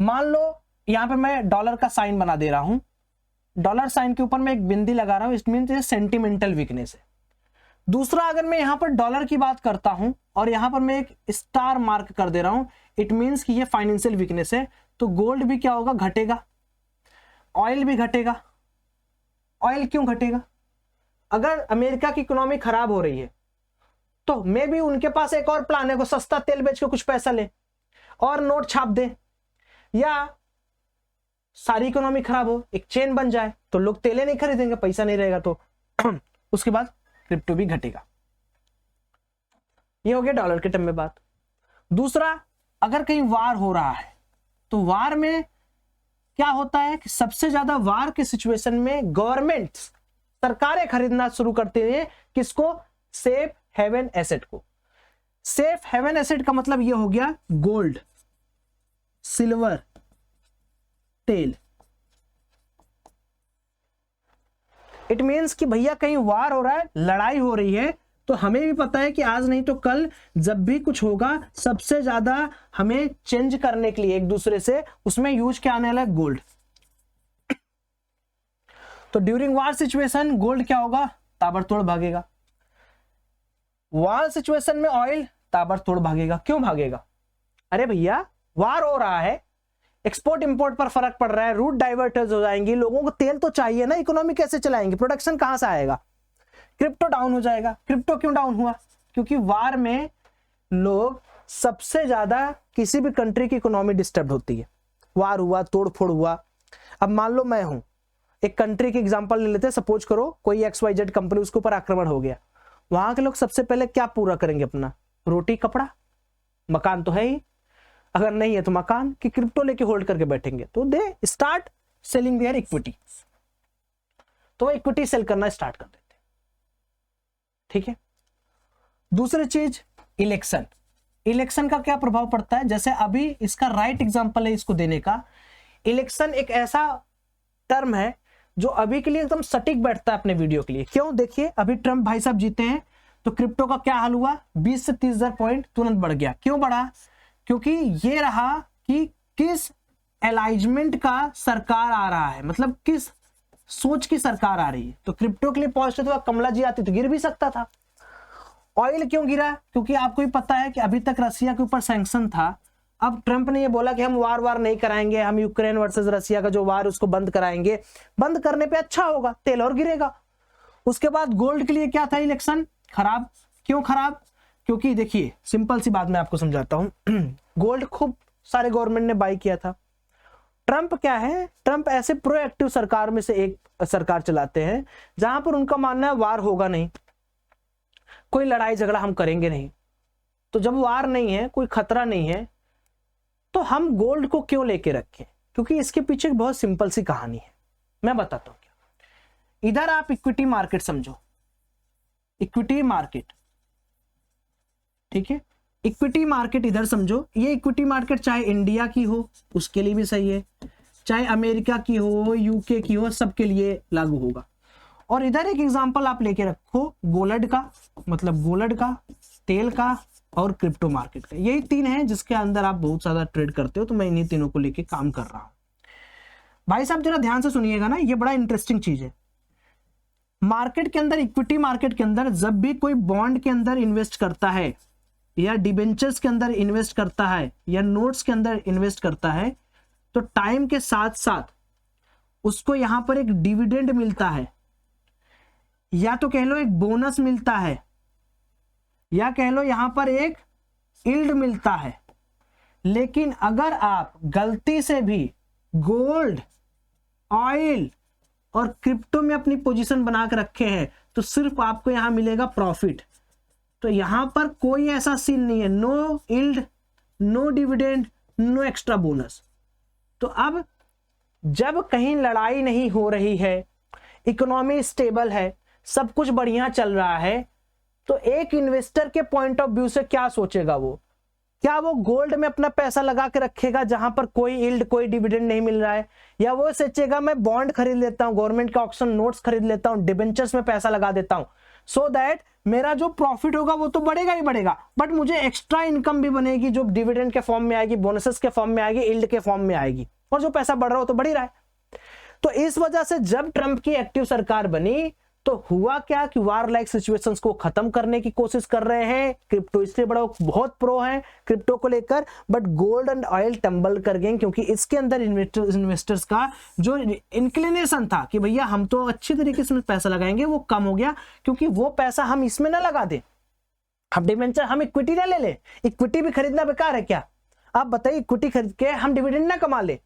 मान लो यहां पे मैं डॉलर का साइन बना दे रहा हूं, डॉलर साइन के ऊपर मैं एक बिंदी लगा रहा हूं, इट मींस सेंटिमेंटल वीकनेस है। दूसरा, अगर मैं यहां पर डॉलर की बात करता हूं और यहां पर मैं एक स्टार मार्क कर दे रहा हूं, इट मींस कि ये फाइनेंशियल वीकनेस है। तो गोल्ड भी क्या होगा, घटेगा, ऑयल भी घटेगा। ऑयल क्यों घटेगा? अगर अमेरिका की इकोनॉमी खराब हो रही है तो मे भी उनके पास एक और प्लान है, वो सस्ता तेल बेच के कुछ पैसा ले और नोट छाप दे, या सारी इकोनॉमी खराब हो, एक चेन बन जाए, तो लोग तेले नहीं खरीदेंगे, पैसा नहीं रहेगा तो उसके बाद क्रिप्टो भी घटेगा। ये हो गया डॉलर के टर्म में बात। दूसरा, अगर कहीं वार हो रहा है तो वार में क्या होता है कि सबसे ज्यादा वार के सिचुएशन में गवर्नमेंट, सरकारें खरीदना शुरू करती हैं किसको, सेफ हेवन एसेट को। सेफ हेवन एसेट का मतलब यह हो गया गोल्ड, सिल्वर, तेल। इट मीन्स कि भैया कहीं वार हो रहा है, लड़ाई हो रही है, तो हमें भी पता है कि आज नहीं तो कल जब भी कुछ होगा सबसे ज्यादा हमें चेंज करने के लिए एक दूसरे से उसमें यूज क्या आने वाला है, गोल्ड। तो ड्यूरिंग वार सिचुएशन गोल्ड क्या होगा, ताबड़तोड़ भागेगा। वार सिचुएशन में ऑयल ताबड़तोड़ भागेगा। क्यों भागेगा? अरे भैया वार हो रहा है, एक्सपोर्ट इंपोर्ट पर फर्क पड़ रहा है, रूट डाइवर्टर्स हो जाएंगी, लोगों को तेल तो चाहिए ना, इकोनॉमी कैसे चलाएंगे, प्रोडक्शन कहां से आएगा, क्रिप्टो डाउन हो जाएगा। क्रिप्टो क्यों डाउन हुआ? क्योंकि वार में लोग सबसे ज्यादा किसी भी कंट्री की इकोनॉमी डिस्टर्ब होती है। वार हुआ, तोड़फोड़ हुआ। अब मान लो मैं हूं, एक कंट्री की एग्जांपल ले लेते हैं, सपोज करो कोई XYZ कंपनी, उसके ऊपर आक्रमण हो गया, वहां के लोग सबसे पहले क्या पूरा करेंगे अपना, रोटी कपड़ा, मकान तो है ही, अगर नहीं है तो मकान की क्रिप्टो लेके होल्ड करके बैठेंगे, तो they start selling their equity, तो इक्विटी सेल करना स्टार्ट कर देते। ठीक है। दूसरी चीज, इलेक्शन। इलेक्शन का क्या प्रभाव पड़ता है? जैसे अभी इसका राइट एग्जांपल है इसको देने का, इलेक्शन एक ऐसा टर्म है जो अभी के लिए एकदम सटीक बैठता है अपने वीडियो के लिए। क्यों? देखिए अभी ट्रम्प भाई साहब जीते हैं तो क्रिप्टो का क्या हाल हुआ, 20 से 30,000 पॉइंट तुरंत बढ़ गया। क्यों बढ़ा? क्योंकि ये रहा कि किस अलाइनमेंट का सरकार आ रहा है, मतलब किस सोच की सरकार आ रही है। तो क्रिप्टो के लिए पॉजिटिव था, कमला जी आती तो गिर भी सकता था। ऑयल क्यों गिरा? क्योंकि आपको भी पता है कि अभी तक रसिया के ऊपर सैंक्शन था, अब ट्रंप ने ये बोला कि हम वार नहीं कराएंगे, हम यूक्रेन वर्सेस रसिया का जो वार उसको बंद कराएंगे। बंद करने पे अच्छा होगा, तेल और गिरेगा। उसके बाद गोल्ड के लिए क्या था, इलेक्शन खराब। क्यों खराब? क्योंकि देखिए सिंपल सी बात मैं आपको समझाता हूं गोल्ड खूब सारे गवर्नमेंट ने बाई किया था। ट्रंप क्या है, ट्रंप ऐसे प्रोएक्टिव सरकार में से एक सरकार चलाते हैं जहां पर उनका मानना है वार होगा नहीं, कोई लड़ाई झगड़ा हम करेंगे नहीं। तो जब वार नहीं है, कोई खतरा नहीं है, तो हम गोल्ड को क्यों लेके रखें? क्योंकि इसके पीछे एक बहुत सिंपल सी कहानी है, मैं बताता हूं क्या। इधर आप इक्विटी मार्केट समझो, इक्विटी मार्केट, ठीक है, इक्विटी मार्केट इधर समझो। ये इक्विटी मार्केट चाहे इंडिया की हो उसके लिए भी सही है, चाहे अमेरिका की हो, यूके की हो, सबके लिए लागू होगा। और इधर एक एग्जांपल आप लेके रखो गोल्ड का, मतलब गोल्ड का, तेल का और क्रिप्टो मार्केट का। यही तीन है जिसके अंदर आप बहुत ज्यादा ट्रेड करते हो, तो मैं इन्हीं तीनों को लेके काम कर रहा हूं। भाई साहब जरा ध्यान से सुनिएगा ना, ये बड़ा इंटरेस्टिंग चीज है। मार्केट के अंदर, इक्विटी मार्केट के अंदर जब भी कोई बॉन्ड के अंदर इन्वेस्ट करता है या डिबेंचर्स के अंदर इन्वेस्ट करता है या नोट्स के अंदर इन्वेस्ट करता है, तो टाइम के साथ साथ उसको यहां पर एक डिविडेंड मिलता है, या तो कह लो एक बोनस मिलता है, या कह लो यहां पर एक यील्ड मिलता है। लेकिन अगर आप गलती से भी गोल्ड, ऑयल और क्रिप्टो में अपनी पोजीशन बना के रखे हैं तो सिर्फ आपको यहां मिलेगा प्रॉफिट। तो यहां पर कोई ऐसा सीन नहीं है, no yield, no dividend, no extra bonus. तो अब जब कहीं लड़ाई नहीं हो रही है, इकोनॉमी स्टेबल है, सब कुछ बढ़िया चल रहा है, तो एक इन्वेस्टर के पॉइंट ऑफ व्यू से क्या सोचेगा वो? क्या वो गोल्ड में अपना पैसा लगा के रखेगा जहां पर कोई यील्ड, कोई डिविडेंड नहीं मिल रहा है, या वो सोचेगा मैं बॉन्ड खरीद लेता हूं, गवर्नमेंट का ऑक्शन नोट्स खरीद लेता हूं, डिबेंचर्स में पैसा लगा देता हूं, सो दैट मेरा जो प्रॉफिट होगा वो तो बढ़ेगा ही बढ़ेगा, बट मुझे एक्स्ट्रा इनकम भी बनेगी जो डिविडेंड के फॉर्म में आएगी, बोनसेस के फॉर्म में आएगी, यील्ड के फॉर्म में आएगी, और जो पैसा बढ़ रहा हो तो बढ़ ही रहा है। तो इस वजह से जब ट्रंप की एक्टिव सरकार बनी तो हुआ क्या कि वार लाइक सिचुएशंस को खत्म करने की कोशिश कर रहे हैं क्रिप्टो, इसलिए बड़ा बहुत प्रो है क्रिप्टो को लेकर, but gold and oil tumble कर गए क्योंकि इसके अंदर इन्वेस्टर्स का जो इंक्लिनेशन था कि भैया हम तो अच्छी तरीके से पैसा लगाएंगे, वो कम हो गया क्योंकि वो पैसा हम इसमें ना लगा दें, हम डिवेंचर, हम इक्विटी ना ले ले। इक्विटी भी खरीदना बेकार है क्या? आप बताइए, इक्विटी खरीद के हम डिविडेंड ना कमा ले?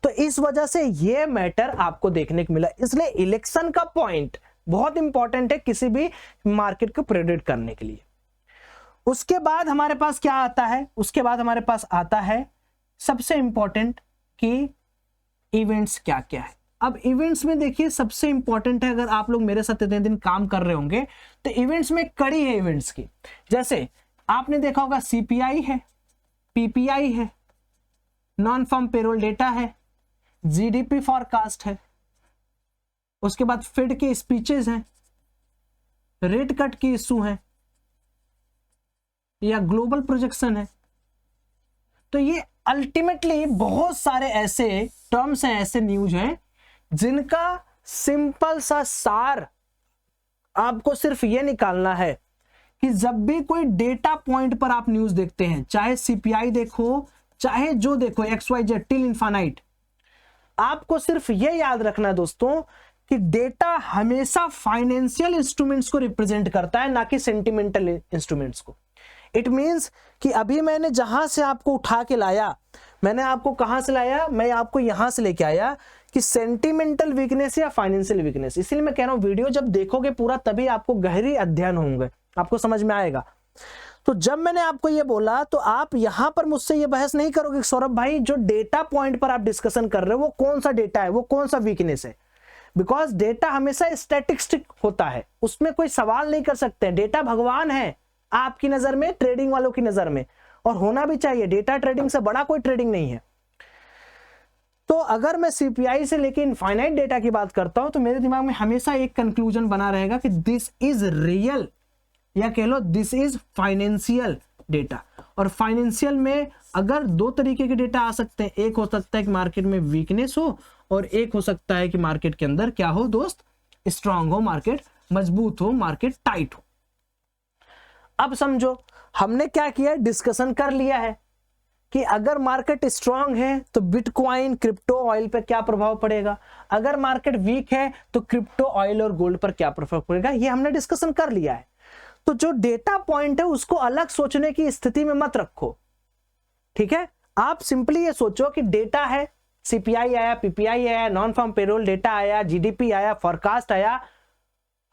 तो इस वजह से ये मैटर आपको देखने को मिला। इसलिए इलेक्शन का पॉइंट बहुत इंपॉर्टेंट है किसी भी मार्केट को प्रेडिक्ट करने के लिए। उसके बाद हमारे पास क्या आता है? उसके बाद हमारे पास आता है सबसे इंपॉर्टेंट कि इवेंट्स क्या क्या है। अब इवेंट्स में देखिए सबसे इंपॉर्टेंट है, अगर आप लोग मेरे साथ इतने दिन काम कर रहे होंगे तो इवेंट्स में कड़ी है इवेंट्स की। जैसे आपने देखा होगा सीपीआई है, पीपीआई है, नॉन फार्म पेरोल डेटा है, जीडीपी फॉरकास्ट है, उसके बाद फेड के स्पीचेस हैं, रेट कट की इशू है या ग्लोबल प्रोजेक्शन है। तो ये अल्टीमेटली बहुत सारे ऐसे टर्म्स हैं, ऐसे न्यूज हैं जिनका सिंपल सा सार आपको सिर्फ ये निकालना है कि जब भी कोई डेटा पॉइंट पर आप न्यूज देखते हैं, चाहे सीपीआई देखो, चाहे जो देखो XYZ टिल इनफाइनाइट, आपको सिर्फ ये याद रखना है दोस्तों कि डेटा हमेशा फाइनेंशियल इंस्ट्रूमेंट्स को रिप्रेजेंट करता है, ना कि सेंटिमेंटल इंस्ट्रूमेंट्स को। इट मींस कि अभी मैंने जहां से आपको उठा के लाया, मैंने आपको कहां से लाया? मैं आपको यहां से लेके आया कि सेंटिमेंटल वीकनेस या फाइनेंशियल वीकनेस। इसलिए मैं कह रहा हूं वीडियो जब देखोगे पूरा तभी आपको गहरी अध्ययन होंगे, आपको समझ में आएगा। तो जब मैंने आपको ये बोला तो आप यहां पर मुझसे ये बहस नहीं करोगे सौरभ भाई जो डेटा पॉइंट पर आप डिस्कशन कर रहे हो वो कौन सा डेटा है, वो कौन सा वीकनेस है। बिकॉज डेटा हमेशा स्टैटिस्टिक होता है, उसमें कोई सवाल नहीं कर सकते। डेटा भगवान है आपकी नजर में, ट्रेडिंग वालों की नजर में, और होना भी चाहिए। डेटा ट्रेडिंग से बड़ा कोई ट्रेडिंग नहीं है। तो अगर मैं सीपीआई से लेके इनफाइनाइट डेटा की बात करता हूं तो मेरे दिमाग में हमेशा एक कंक्लूजन बना रहेगा कि दिस इज रियल, या कह लो दिस इज फाइनेंशियल डेटा। और फाइनेंशियल में अगर दो तरीके के डेटा आ सकते हैं, एक हो सकता है कि मार्केट में वीकनेस हो, और एक हो सकता है कि मार्केट के अंदर क्या हो दोस्त, स्ट्रांग हो, मार्केट मजबूत हो, मार्केट टाइट हो। अब समझो हमने क्या किया, डिस्कशन कर लिया है कि अगर मार्केट स्ट्रांग है तो बिटकॉइन, क्रिप्टो, ऑयल पर क्या प्रभाव पड़ेगा, अगर मार्केट वीक है तो क्रिप्टो, ऑयल और गोल्ड पर क्या प्रभाव पड़ेगा, ये हमने डिस्कशन कर लिया है। तो जो डेटा पॉइंट है उसको अलग सोचने की स्थिति में मत रखो, ठीक है। आप सिंपली ये सोचो कि डेटा है, सीपीआई आया, पीपीआई आया, नॉन फार्म पेरोल डेटा आया, जीडीपी आया, फॉरकास्ट आया,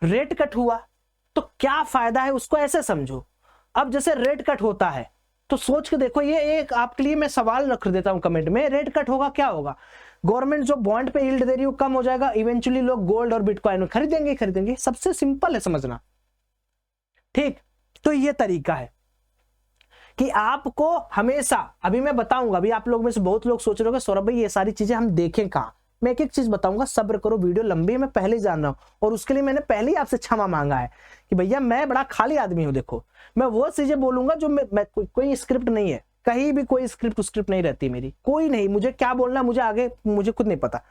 रेट कट हुआ, तो क्या फायदा है उसको ऐसे समझो। अब जैसे रेट कट होता है तो सोच के देखो, ये एक आपके लिए मैं सवाल रख देता हूं कमेंट में, रेट कट होगा क्या होगा? गवर्नमेंट जो बॉन्ड पे यील्ड दे रही है कम हो जाएगा, इवेंचुअली लोग गोल्ड और बिटकॉइन खरीदेंगे। सबसे सिंपल है समझना, ठीक। तो ये तरीका है कि आपको हमेशा, अभी मैं बताऊंगा, अभी आप लोग में से बहुत लोग सोच रहे होंगे सौरभ भाई ये सारी चीजें हम देखें कहां, मैं एक एक चीज बताऊंगा, सब्र करो, वीडियो लंबी है, मैं पहले ही जान रहा हूं, और उसके लिए मैंने पहले ही आपसे क्षमा मांगा है कि भैया मैं बड़ा खाली आदमी हूं। देखो मैं वो चीजें बोलूंगा जो मैं कोई स्क्रिप्ट नहीं है, कहीं भी कोई स्क्रिप्ट नहीं रहती मेरी, कोई नहीं। मुझे क्या बोलना मुझे आगे मुझे खुद नहीं पता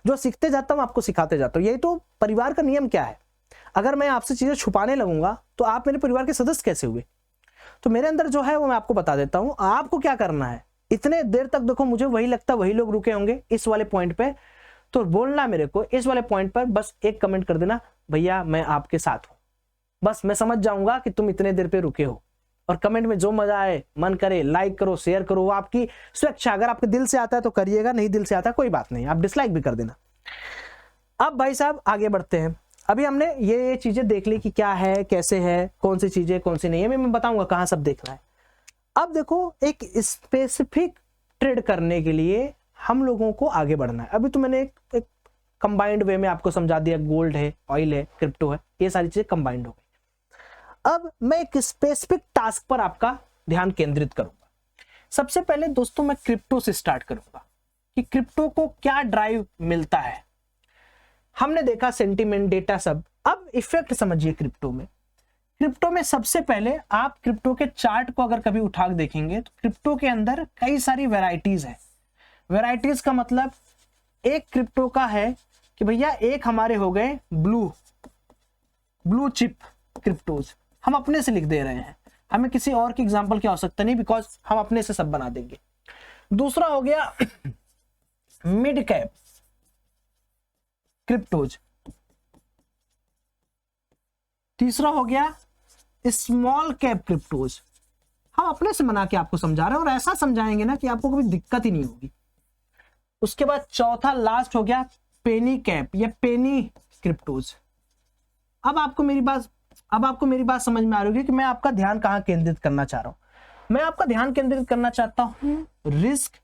जो सीखते जाता हूं आपको सिखाते जाता हूं, यही तो परिवार का नियम क्या है। अगर मैं आपसे चीजें छुपाने लगूंगा तो आप मेरे परिवार के सदस्य कैसे हुए? तो मेरे अंदर जो है वो मैं आपको बता देता हूं। आपको क्या करना है, इतने देर तक देखो मुझे वही लगता वही लोग रुके होंगे इस वाले पॉइंट पे, तो बोलना मेरे को इस वाले पॉइंट पर बस एक कमेंट कर देना, भैया मैं आपके साथ हूं। बस मैं समझ जाऊंगा कि तुम इतने देर पे रुके हो। और कमेंट में जो मजा आए, मन करे लाइक करो, शेयर करो, वो आपकी स्वेच्छा। अगर आपके दिल से आता है तो करिएगा, नहीं दिल से आता है कोई बात नहीं, आप डिसलाइक भी कर देना। अब भाई साहब आगे बढ़ते हैं। अभी हमने ये चीजें देख ली कि क्या है, कैसे है, कौन सी चीजें कौन सी नहीं है, मैं बताऊंगा कहां सब देखना है। अब देखो एक स्पेसिफिक ट्रेड करने के लिए हम लोगों को आगे बढ़ना है। अभी तो मैंने एक कंबाइंड वे में आपको समझा दिया, गोल्ड है, ऑयल है, क्रिप्टो है, ये सारी चीजें कंबाइंड हो गई। अब मैं एक स्पेसिफिक टास्क पर आपका ध्यान केंद्रित करूंगा। सबसे पहले दोस्तों मैं क्रिप्टो से स्टार्ट करूंगा कि क्रिप्टो को क्या ड्राइव मिलता है। हमने देखा सेंटीमेंट, डेटा सब। अब इफेक्ट समझिए क्रिप्टो में। क्रिप्टो में सबसे पहले आप क्रिप्टो के चार्ट को अगर कभी उठा के देखेंगे तो क्रिप्टो के अंदर कई सारी वैरायटीज है। वैरायटीज का मतलब एक क्रिप्टो का है कि भैया एक हमारे हो गए ब्लू चिप क्रिप्टोज, हम अपने से लिख दे रहे हैं, हमें किसी और की एग्जांपल की आवश्यकता नहीं, बिकॉज हम अपने से सब बना देंगे। दूसरा हो गया मिड कैप क्रिप्टोज, तीसरा हो गया स्मॉल कैप क्रिप्टोज। हम अपने से बना के आपको समझा रहे हैं और ऐसा समझाएंगे ना कि आपको कोई दिक्कत ही नहीं होगी। उसके बाद चौथा लास्ट हो गया पेनी कैप या पेनी क्रिप्टोज। अब आपको मेरी बात समझ में आ रही होगी कि मैं आपका ध्यान कहां केंद्रित करना चाह रहा हूं। मैं आपका ध्यान केंद्रित करना चाहता हूं रिस्क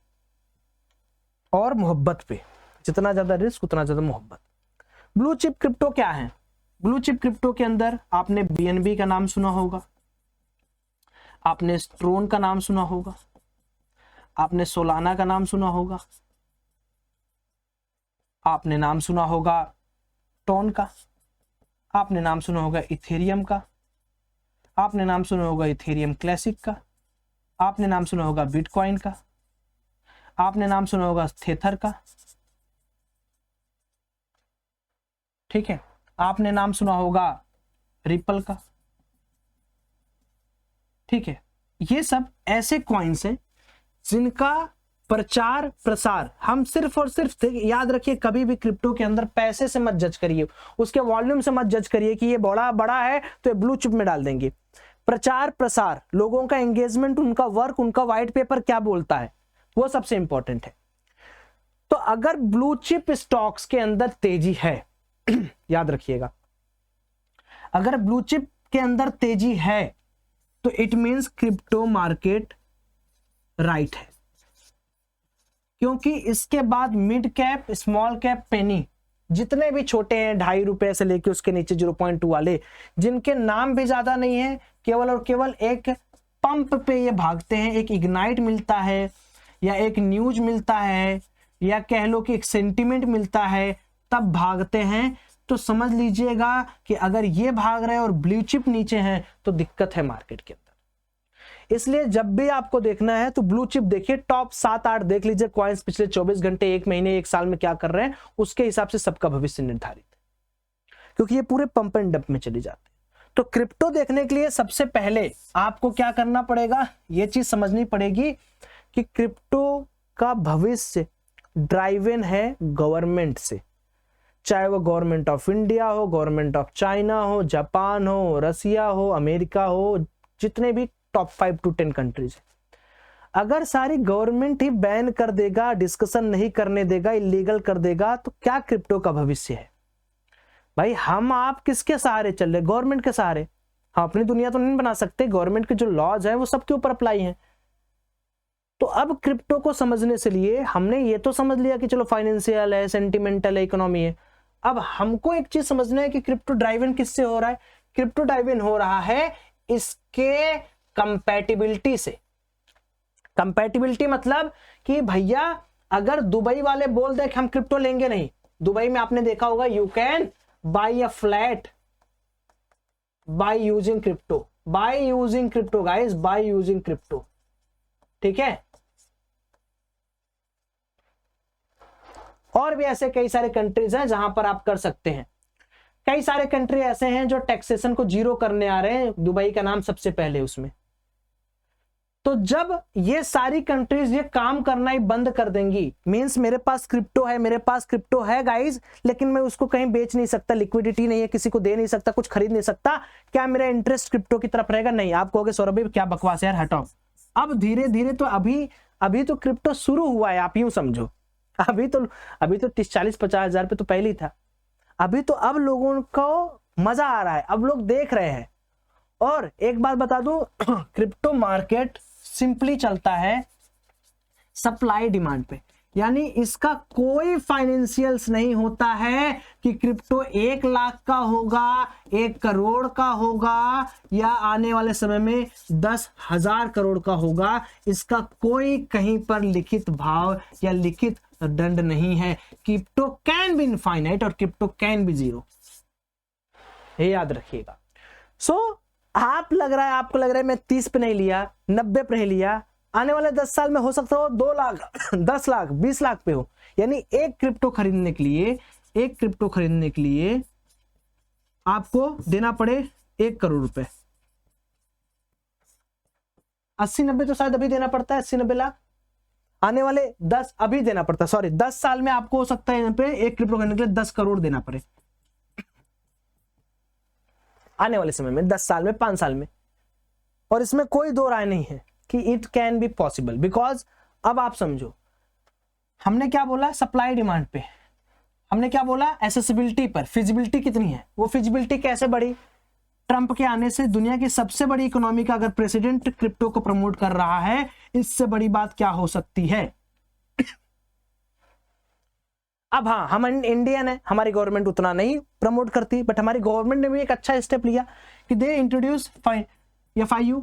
और मोहब्बत पे, जितना ज्यादा रिस्क उतना ज्यादा मोहब्बत। ब्लू चिप क्रिप्टो क्या है? ब्लू चिप क्रिप्टो के अंदर आपने BNB का नाम सुना होगा, आपने स्ट्रोन का नाम सुना होगा, आपने सोलाना का नाम सुना होगा, आपने नाम सुना होगा टोन का, आपने नाम सुना होगा इथेरियम का, आपने नाम सुना होगा इथेरियम क्लासिक का, आपने नाम सुना होगा बिटकॉइन का, आपने नाम सुना होगा थेथर का, ठीक है, आपने नाम सुना होगा रिपल का, ठीक है। ये सब ऐसे कॉइन्स हैं जिनका प्रचार प्रसार हम सिर्फ और सिर्फ, याद रखिए कभी भी क्रिप्टो के अंदर पैसे से मत जज करिए, उसके वॉल्यूम से मत जज करिए कि ये बड़ा है तो ये ब्लू चिप में डाल देंगे। प्रचार प्रसार, लोगों का एंगेजमेंट, उनका वर्क, उनका व्हाइट पेपर क्या बोलता है, वो सबसे इंपॉर्टेंट है। तो अगर ब्लू चिप स्टॉक्स के अंदर तेजी है याद रखिएगा, अगर ब्लू चिप के अंदर तेजी है तो it means crypto market right है, क्योंकि इसके बाद मिड कैप, स्मॉल कैप, पेनी, जितने भी छोटे हैं 2.5 रुपए से लेके उसके नीचे 0.2 वाले, जिनके नाम भी ज्यादा नहीं है, केवल और केवल एक पंप पे ये भागते हैं, एक इग्नाइट मिलता है या एक न्यूज मिलता है या कह लो कि एक सेंटिमेंट मिलता है, तब भागते हैं। तो समझ लीजिएगा कि अगर ये भाग रहे हैं और ब्लू चिप नीचे हैं तो दिक्कत है मार्केट के अंदर। इसलिए जब भी आपको देखना है तो ब्लू चिप देखिए, टॉप 7-8 देख लीजिए कॉइन्स पिछले 24 घंटे, 1 महीने, 1 साल में क्या कर रहे हैं, उसके हिसाब से सबका भविष्य निर्धारित है, क्योंकि ये पूरे पंप एंड डंप में चले जाते हैं। तो क्रिप्टो देखने के लिए सबसे पहले आपको क्या करना पड़ेगा, ये चीज समझनी पड़ेगी कि क्रिप्टो का भविष्य ड्राइवन है गवर्नमेंट से, चाहे वो गवर्नमेंट ऑफ इंडिया हो, गवर्नमेंट ऑफ चाइना हो, जापान हो, रसिया हो, अमेरिका हो, जितने भी टॉप 5 to 10 कंट्रीज। अगर सारी गवर्नमेंट ही बैन कर देगा, डिस्कशन नहीं करने देगा, इलीगल कर देगा, तो क्या क्रिप्टो का भविष्य है? भाई हम आप किसके सहारे चल रहे? गवर्नमेंट के सहारे। हम अपनी दुनिया तो नहीं बना सकते, गवर्नमेंट के जो लॉज है वो सबके ऊपर अप्लाई है। तो अब क्रिप्टो को समझने से लिए हमने ये तो समझ लिया कि चलो फाइनेंशियल है, सेंटिमेंटल है, इकोनॉमी है। अब हमको एक चीज समझना है कि क्रिप्टो ड्राइवन किससे हो रहा है? क्रिप्टो ड्राइवन हो रहा है इसके कंपैटिबिलिटी से। कंपैटिबिलिटी मतलब कि भैया अगर दुबई वाले बोल दे कि हम क्रिप्टो लेंगे नहीं, दुबई में आपने देखा होगा you can buy a flat by using crypto, by using crypto guys, by using crypto, ठीक है। और भी ऐसे कई सारे कंट्रीज हैं जहां पर आप कर सकते हैं। कई सारे कंट्री ऐसे हैं जो टैक्सेशन को 0 करने आ रहे हैं, दुबई का नाम सबसे पहले उसमें। तो जब ये सारी कंट्रीज ये काम करना ही बंद कर देंगी, मींस मेरे पास क्रिप्टो है गाइस, लेकिन मैं उसको कहीं बेच नहीं सकता, लिक्विडिटी नहीं है, किसी को दे नहीं सकता, कुछ खरीद नहीं सकता, क्या मेरा इंटरेस्ट क्रिप्टो की तरफ रहेगा? नहीं। आप कहोगे सौरभ भाई क्या बकवास यार, हटाओ। अब धीरे धीरे तो अभी तो क्रिप्टो शुरू हुआ है, आप यूं समझो। अभी तो 30-40-50 हजार पे तो पहले ही था। अभी तो अब लोगों को मजा आ रहा है, अब लोग देख रहे हैं। और एक बात बता दूं, क्रिप्टो मार्केट सिंपली चलता है सप्लाई डिमांड पे, यानी इसका कोई फाइनेंशियल्स नहीं होता है कि क्रिप्टो 1 लाख का होगा, 1 करोड़ का होगा या आने वाले समय में 10,000 करोड़ का होगा। इसका कोई कहीं पर लिखित भाव या लिखित दंड नहीं है। क्रिप्टो कैन बी इनफाइनाइट और क्रिप्टो कैन बी 0, ये याद रखिएगा। आपको लग रहा है मैं 30 पे नहीं लिया, 90 पे नहीं लिया, आने वाले 10 साल में हो सकता हो 2 लाख, 10 लाख, 20 लाख पे हो। यानी एक क्रिप्टो खरीदने के लिए एक क्रिप्टो खरीदने के लिए आपको देना पड़े 1 करोड़ रुपए, 80-90 तो शायद अभी देना पड़ता है, 80-90 लाख, आने वाले 10 अभी देना पड़ता है, सॉरी 10 साल में आपको हो सकता है यहाँ पे एक क्रिप्टो खरीदने के लिए 10 करोड़ देना पड़े, आने वाले समय में 10 साल में, 5 साल में। और इसमें कोई दो राय नहीं है कि it can be possible, because अब आप समझो, हमने क्या बोला सप्लाई डिमांड पे, हमने क्या बोला एसेसिबिलिटी पर, फिजिबिलिटी कितनी है, वो फिजिबिलिटी कैसे बढ़ी, ट्रंप के आने से दुनिया की सबसे बड़ी इकोनॉमी का अगर प्रेसिडेंट क्रिप्टो को प्रमोट कर रहा है, इससे बड़ी बात क्या हो सकती है। अब हाँ, हम इंडियन है, हमारी गवर्नमेंट उतना नहीं प्रमोट करती, बट हमारी गवर्नमेंट ने भी एक अच्छा स्टेप लिया कि दे इंट्रोड्यूस FIU।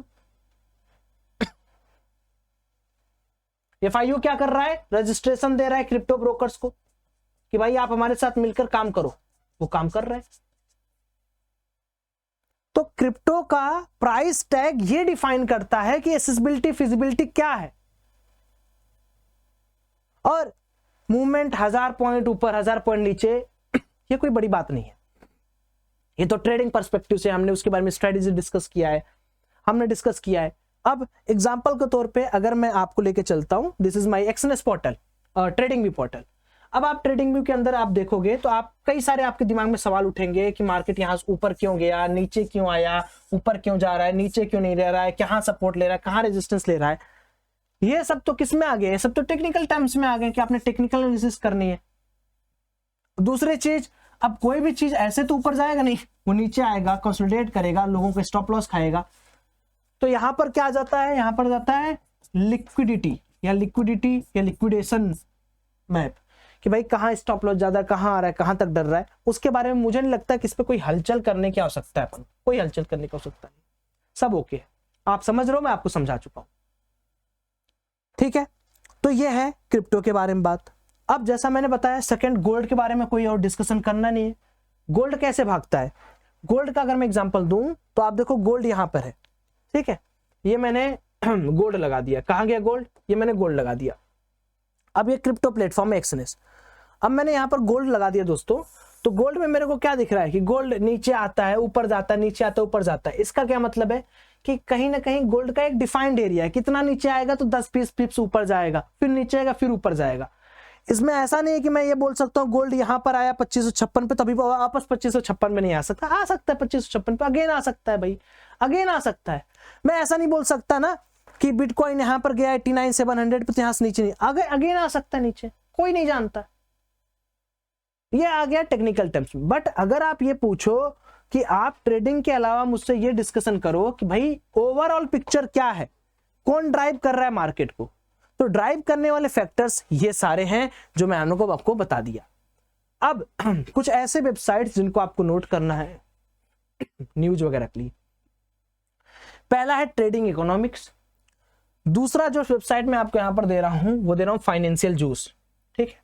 FIU क्या कर रहा है, रजिस्ट्रेशन दे रहा है क्रिप्टो ब्रोकर्स को कि भाई आप हमारे साथ मिलकर काम करो, वो काम कर रहे हैं। तो क्रिप्टो का प्राइस टैग ये डिफाइन करता है कि एसेसिबिलिटी फिजिबिलिटी क्या है, और मूवमेंट 1000 पॉइंट ऊपर 1000 पॉइंट नीचे ये कोई बड़ी बात नहीं है। ये तो ट्रेडिंग पर्सपेक्टिव से हमने उसके बारे में स्ट्रेटेजी डिस्कस किया है, हमने डिस्कस किया है। अब एग्जांपल के तौर पे अगर मैं आपको लेके चलता हूं, this is my Exness portal, trading view portal. अब आप ट्रेडिंग व्यू के अंदर आप देखोगे तो आप कई सारे आपके दिमाग में सवाल उठेंगे कि मार्केट यहां से ऊपर क्यों गया, नीचे क्यों आया, ऊपर क्यों जा रहा है, नीचे क्यों नहीं रह रहा है, कहां सपोर्ट ले रहा है, कहां रेजिस्टेंस ले रहा है। ये सब तो किस में आ गए, ये सब तो टेक्निकल टर्म्स में आ गए कि आपने टेक्निकल एनालिसिस करनी है। दूसरी चीज, अब कोई भी चीज ऐसे तो ऊपर जाएगा नहीं, वो नीचे आएगा, कंसोलिडेट करेगा, लोगों को स्टॉप लॉस खाएगा। तो यहां पर क्या जाता है, यहां पर जाता है लिक्विडिटी या लिक्विडेशन मैप, कि भाई कहां स्टॉप लॉस ज्यादा, कहां आ रहा है, कहां तक डर रहा है। उसके बारे में मुझे नहीं लगता कि इस पे कोई हलचल करने की आवश्यकता है, अपन कोई हलचल करने की आवश्यकता नहीं, सब ओके। आप समझ रहे हो, मैं आपको समझा चुका हूं, ठीक है। तो ये है क्रिप्टो के बारे में बात। अब जैसा मैंने बताया, सेकंड गोल्ड के बारे में कोई और डिस्कशन करना नहीं है। गोल्ड कैसे भागता है, गोल्ड का अगर मैं एग्जांपल दूं तो आप देखो गोल्ड यहां पर है, ठीक है, ये मैंने गोल्ड लगा दिया, कहां गया गोल्ड, ये मैंने गोल्ड लगा दिया। अब ये क्रिप्टो प्लेटफॉर्म है एक्सएनएस, अब मैंने यहां पर गोल्ड लगा दिया दोस्तों। तो गोल्ड में मेरे को क्या दिख रहा है कि गोल्ड नीचे आता है, ऊपर जाता है, नीचे आता है, ऊपर जाता है। इसका क्या मतलब है कि कहीं ना कहीं गोल्ड का एक डिफाइंड एरिया है, कितना नीचे आएगा तो 10-20 पिप्स ऊपर जाएगा, फिर नीचे आएगा, फिर ऊपर जाएगा। इसमें ऐसा नहीं है कि मैं ये बोल सकता हूँ गोल्ड यहां पर आया 2556 पे, तभी वापस 2556 में नहीं आ सकता, आ सकता है 2556 पे, अगेन आ सकता है भाई, अगेन आ सकता है। मैं ऐसा नहीं बोल सकता ना कि बिटकॉइन यहां पर गया 89,700 पे, यहां से नीचे नहीं, अगेन आ सकता है नीचे, कोई नहीं जानता। ये आ गया टेक्निकल टर्म्स में। बट अगर आप ये पूछो कि आप ट्रेडिंग के अलावा मुझसे ये डिस्कशन करो कि भाई ओवरऑल पिक्चर क्या है, कौन ड्राइव कर रहा है मार्केट को, तो ड्राइव करने वाले फैक्टर्स ये सारे हैं जो मैं आपको बता दिया। अब कुछ ऐसे वेबसाइट्स जिनको आपको नोट करना है न्यूज वगैरह के लिए, पहला है ट्रेडिंग इकोनॉमिक्स, दूसरा जो वेबसाइट मैं आपको यहां पर दे रहा हूं वो दे रहा हूं फाइनेंशियल जूस, ठीक है।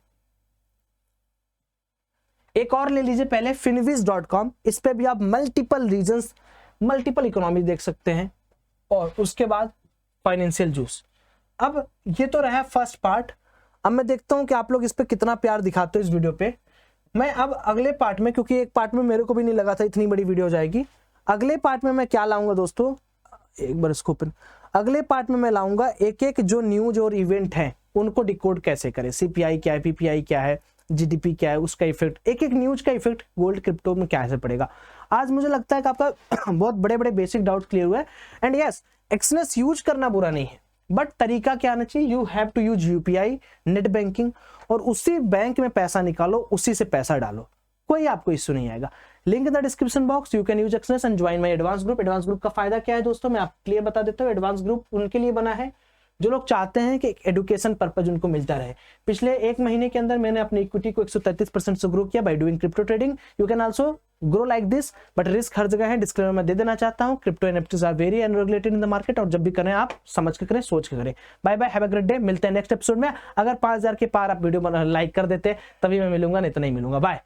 एक और ले लीजिए पहले finviz.com, इस पे भी आप मल्टीपल रीजंस, मल्टीपल इकोनॉमी देख सकते हैं, और उसके बाद फाइनेंशियल जूस। अब ये तो रहा फर्स्ट पार्ट। अब मैं देखता हूं कि आप लोग इस पे कितना प्यार दिखाते हो इस वीडियो पे। मैं अब अगले पार्ट में, क्योंकि एक पार्ट में मेरे को भी नहीं लगा था इतनी बड़ी वीडियो हो जाएगी, अगले पार्ट में मैं क्या लाऊंगा दोस्तों, एक बार इसको ओपन, अगले पार्ट में मैं लाऊंगा एक एक जो न्यूज और इवेंट है उनको डिकोड कैसे करें, सीपीआई क्या है, पीपीआई क्या है, जीडीपी क्या है, उसका इफेक्ट, एक एक न्यूज का इफेक्ट गोल्ड क्रिप्टो में कैसे पड़ेगा। आज मुझे लगता है कि आपका बहुत बड़े बड़े बेसिक डाउट क्लियर हुआ है। एंड यस, एक्सएनएस यूज करना बुरा नहीं है, बट तरीका क्या आना चाहिए, you have to use UPI, net banking, और उसी बैंक में पैसा निकालो, उसी से पैसा डालो, कोई आपको इश्यू नहीं आएगा। Link in the description box, you can use Exness and join my advance group. Advance group का फायदा क्या है दोस्तों, मैं आपके लिए बता देता हूँ। एडवांस ग्रुप उनके लिए बना है जो लोग चाहते हैं कि एडुकेशन पर्पज उनको मिलता रहे। पिछले 1 महीने के अंदर मैंने अपनी इक्विटी को 133% से ग्रो किया by doing crypto trading. You can also grow like this, but risk हर जगह है, डिस्क्लेमर मैं दे देना चाहता हूं। Crypto NFTs are very unregulated in the market, और जब भी करें आप समझ के करें, सोच के करें। Bye bye, have a great day, मिलते हैं नेक्स्ट एपिसोड में। अगर 5000 के पार आप वीडियो लाइक कर देते तभी मैं मिलूंगा, नहीं तो नहीं मिलूंगा। बाय।